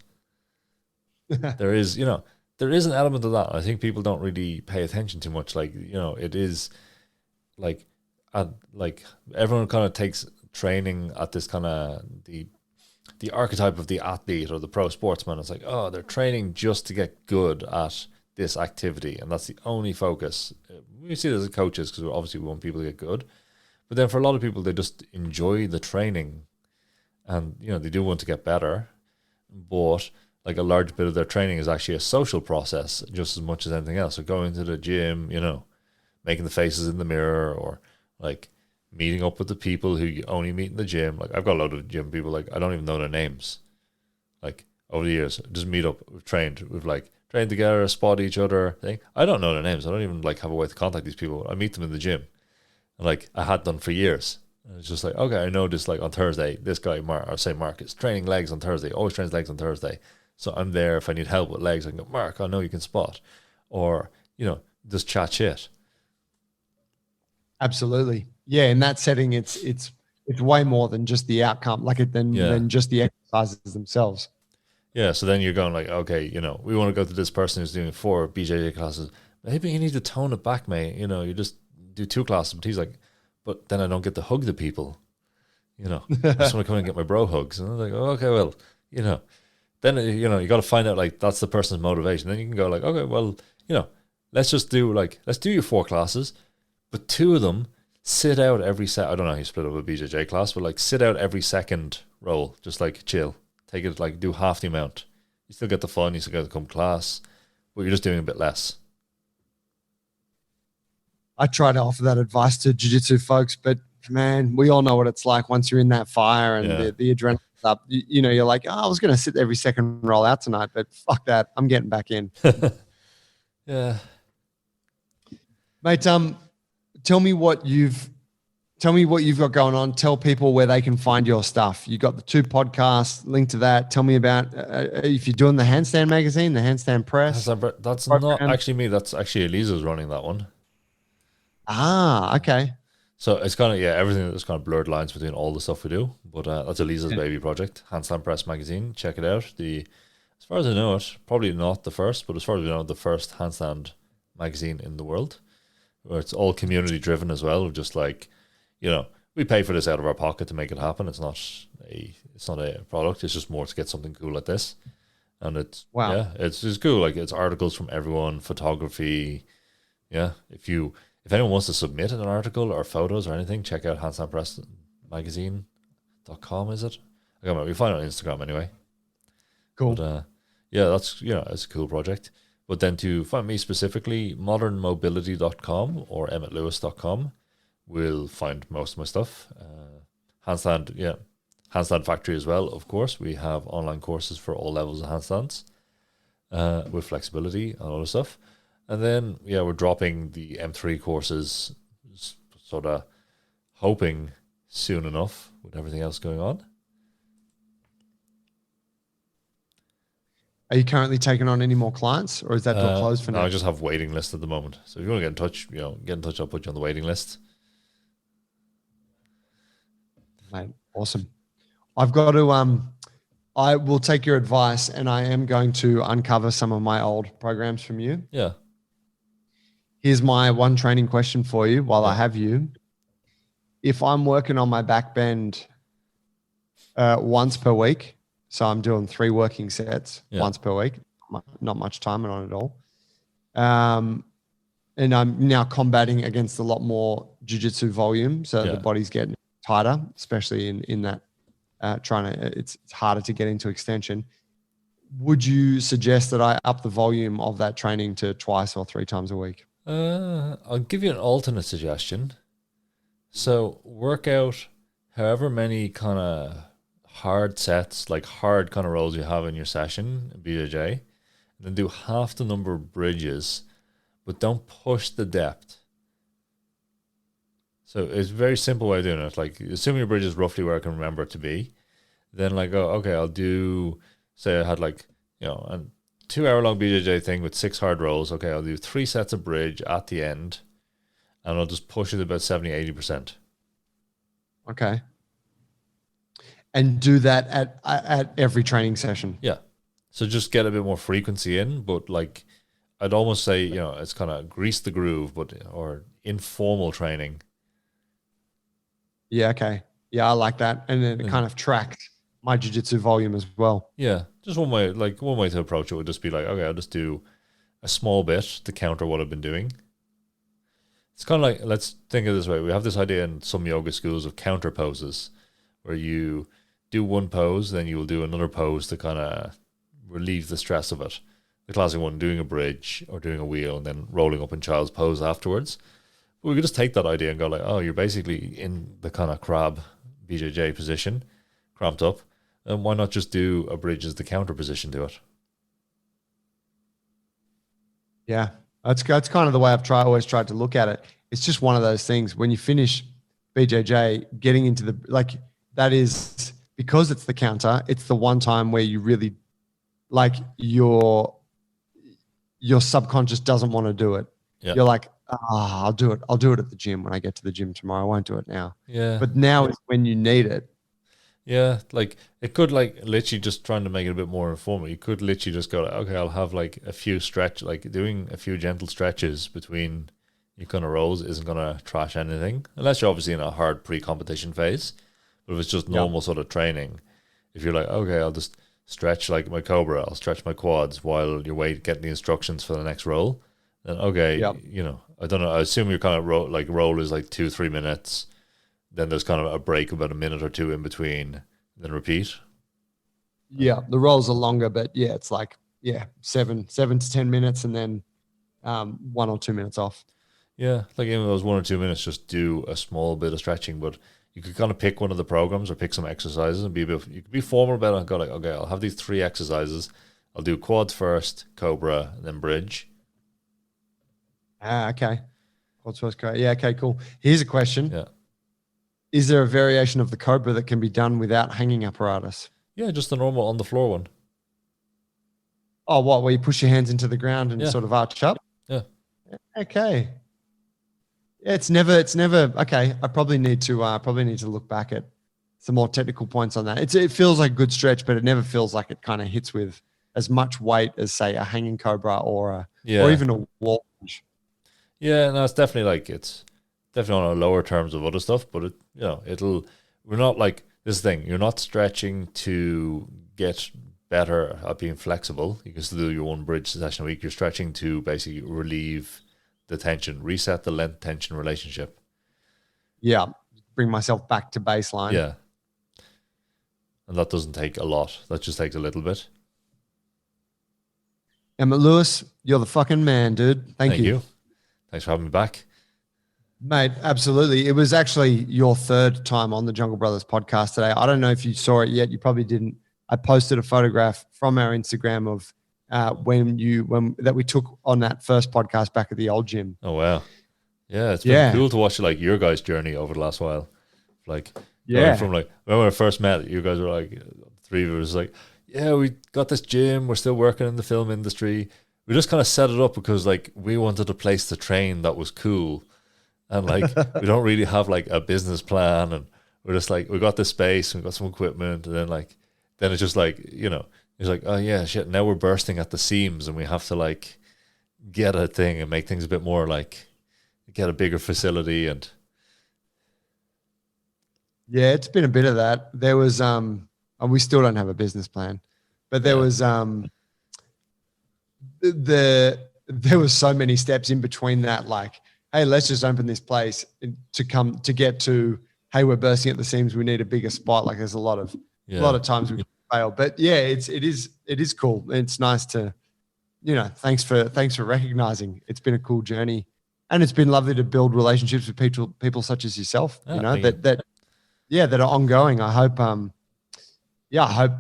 There is an element of that. I think people don't really pay attention too much. Like, you know, it is like everyone kind of takes training at this kind of the archetype of the athlete or the pro sportsman. It's like, oh, they're training just to get good at this activity, and that's the only focus. We see it as coaches because obviously we want people to get good. But then for a lot of people, they just enjoy the training and, you know, they do want to get better. But like a large bit of their training is actually a social process just as much as anything else. So going to the gym, you know, making the faces in the mirror or like meeting up with the people who you only meet in the gym. Like I've got a lot of gym people, like I don't even know their names. Like over the years, just meet up, we've trained together, spot each other thing. I don't know their names. I don't even like have a way to contact these people. I meet them in the gym. Like I had done for years. And it's just like, okay, I know this, like on Thursday, this guy, Mark is training legs on Thursday, always trains legs on Thursday. So I'm there if I need help with legs. I can go, Mark, I know you can spot. Or, you know, just chat shit. Absolutely. Yeah. In that setting, it's way more than just the outcome, than just the exercises themselves. Yeah. So then you're going like, okay, you know, we want to go to this person who's doing 4 BJJ classes. Maybe you need to tone it back, mate. You know, you just do 2 classes, but he's like, but then I don't get to hug the people, you know. I just want to come and get my bro hugs, and I was like, oh, okay, well, you know, then you know you got to find out like that's the person's motivation. Then you can go like, okay, well, you know, let's do your 4 classes, but 2 of them sit out every set. I don't know how you split up a BJJ class, but like sit out every second roll, just like chill, take it like do half the amount. You still get the fun, you still get to come class, but you're just doing a bit less. I try to offer that advice to jiu-jitsu folks, but man, we all know what it's like once you're in that fire and the adrenaline's up. You know, you're like, oh, I was going to sit every second roll out tonight, but fuck that. I'm getting back in. Yeah. Mate, tell me what you've got going on. Tell people where they can find your stuff. You got the 2 podcasts, link to that. Tell me about if you're doing the Handstand magazine, the Handstand Press. That's not actually me. That's actually Elisa's running that one. Ah, okay. So it's kind of, everything that's kind of blurred lines between all the stuff we do. But that's Elisa's baby project, Handstand Press magazine. Check it out. As far as I know it, probably not the first, but as far as we know, the first handstand magazine in the world, where it's all community driven as well. Just like, you know, we pay for this out of our pocket to make it happen. It's not a product. It's just more to get something cool like this. And it's, it's cool. Like it's articles from everyone, photography. Yeah. If anyone wants to submit an article or photos or anything, check out handstandpressmagazine.com, is it? I can't remember. You find it on Instagram anyway. Cool. But that's, it's a cool project. But then to find me specifically, modernmobility.com or emmetlewis.com will find most of my stuff. Handstand Factory as well, of course. We have online courses for all levels of handstands with flexibility and other stuff. And then, we're dropping the M3 courses, sort of hoping soon enough with everything else going on. Are you currently taking on any more clients, or is that door closed for No, now? I just have waiting list at the moment. So if you want to get in touch, get in touch. I'll put you on the waiting list. Mate, awesome. I've got to I will take your advice, and I am going to uncover some of my old programs from you. Yeah. Here's my one training question for you while I Yeah. have you. If I'm working on my back bend once per week, so I'm doing 3 working sets once per week, not much time on it at all. And I'm now combating against a lot more jiu-jitsu volume. So the body's getting tighter, especially in that it's harder to get into extension. Would you suggest that I up the volume of that training to 2 or 3 times a week? I'll give you an alternate suggestion. So work out however many kind of hard sets, like hard kind of rolls you have in your session, BJJ, and then do half the number of bridges, but don't push the depth. So it's a very simple way of doing it. Like, assuming your bridge is roughly where I can remember it to be, then like, oh, okay, I'll do, say I had like, a 2-hour-long BJJ thing with 6 hard rolls. Okay, I'll do 3 sets of bridge at the end, and I'll just push it about 70-80%. Okay. And do that at every training session. Yeah. So just get a bit more frequency in, but like, I'd almost say, it's kind of grease the groove, or informal training. Yeah, okay. Yeah, I like that. And then it kind of tracked my jiu-jitsu volume as well. Yeah, just one way to approach it would just be like, okay, I'll just do a small bit to counter what I've been doing. It's kind of like, let's think of it this way. We have this idea in some yoga schools of counter poses, where you do one pose, then you will do another pose to kind of relieve the stress of it. The classic one, doing a bridge or doing a wheel and then rolling up in child's pose afterwards. But we could just take that idea and go like, oh, you're basically in the kind of crab BJJ position, cramped up, and why not just do a bridge as the counter position to it? Yeah, that's kind of the way I've always tried to look at it. It's just one of those things. When you finish BJJ, getting into that is, because it's the counter, it's the one time where you really, like, your subconscious doesn't want to do it. Yeah. You're like, I'll do it. I'll do it at the gym when I get to the gym tomorrow. I won't do it now. Yeah. But now is when you need it. Yeah, like it could, like, literally just trying to make it a bit more informal. You could literally just go like, okay, I'll have like a few like doing a few gentle stretches between your kind of rolls isn't going to trash anything, unless you're obviously in a hard pre-competition phase. But if it's just normal sort of training, if you're like, okay, I'll just stretch like my cobra, I'll stretch my quads while you're getting the instructions for the next roll, then okay, I don't know, I assume your kind of roll is like 2-3 minutes, then there's kind of a break about a minute or 2 in between, then repeat. Yeah, the rolls are longer, but yeah, it's like 7 to 10 minutes, and then 1 or 2 minutes off. Yeah, like in those 1 or 2 minutes, just do a small bit of stretching. But you could kind of pick one of the programs or pick some exercises and you could be formal about it and go like, okay, I'll have these 3 exercises. I'll do quads first, cobra, and then bridge. Okay. Quads first, cobra. Yeah, okay, cool. Here's a question. Yeah. Is there a variation of the cobra that can be done without hanging apparatus? Yeah, just the normal on the floor one. Oh, what? Where you push your hands into the ground and sort of arch up? Yeah. Okay. It's never okay. I probably need to look back at some more technical points on that. It feels like a good stretch, but it never feels like it kind of hits with as much weight as, say, a hanging cobra or even a wall punch. Yeah, no, it's definitely on a lower terms of other stuff, but we're not like this thing. You're not stretching to get better at being flexible. You can still do your one bridge session a week. You're stretching to basically relieve the tension, reset the length tension relationship. Yeah, bring myself back to baseline. Yeah, and that doesn't take a lot. That just takes a little bit. Emmet Lewis, you're the fucking man, dude. Thank you. Thanks for having me back. Mate, absolutely. It was actually your 3rd time on the Jungle Brothers podcast today. I don't know if you saw it yet. You probably didn't. I posted a photograph from our Instagram of when that we took on that first podcast back at the old gym. Oh wow, yeah, it's been cool to watch like your guys' journey over the last while. Like, from like when I first met, you guys were like 3 of us like, yeah, we got this gym. We're still working in the film industry. We just kind of set it up because like we wanted a place to train that was cool, and like we don't really have like a business plan, and we're just like we got this space, we got some equipment, and then it's just like it's like, oh yeah, shit. Now we're bursting at the seams, and we have to like get a thing and make things a bit more like get a bigger facility and. Yeah, it's been a bit of that. There was and we still don't have a business plan, but there was there was so many steps in between that. Like, hey, let's just open this place to get to. Hey, we're bursting at the seams. We need a bigger spot. Like, there's a lot of times we fail, but yeah, it is cool. It's nice to, thanks for recognizing. It's been a cool journey, and it's been lovely to build relationships with people such as yourself. That are ongoing. I hope I hope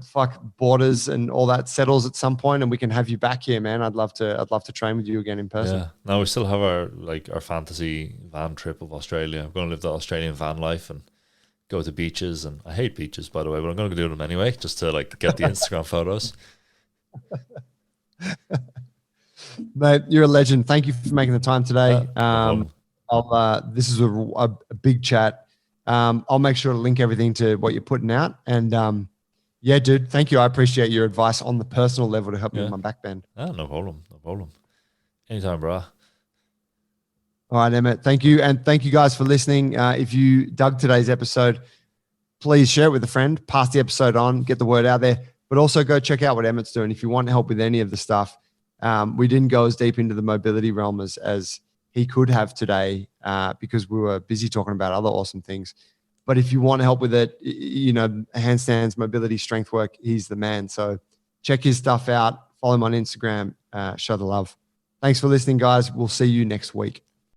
borders and all that settles at some point and we can have you back here, man. I'd love to train with you again in person. Yeah. Now we still have our fantasy van trip of Australia. I'm going to live the Australian van life and go to beaches. And I hate beaches, by the way, but I'm going to do them anyway, just to like get the Instagram photos. Mate, you're a legend. Thank you for making the time today. No this is a big chat. I'll make sure to link everything to what you're putting out. And yeah, dude, thank you. I appreciate your advice on the personal level to help me with my back bend. No problem. No problem. Anytime, bro. All right, Emmet. Thank you. And thank you guys for listening. If you dug today's episode, please share it with a friend, pass the episode on, get the word out there, but also go check out what Emmet's doing. If you want help with any of the stuff, we didn't go as deep into the mobility realm as he could have today because we were busy talking about other awesome things. But if you want help with it, handstands, mobility, strength work, he's the man. So check his stuff out. Follow him on Instagram. Show the love. Thanks for listening, guys. We'll see you next week.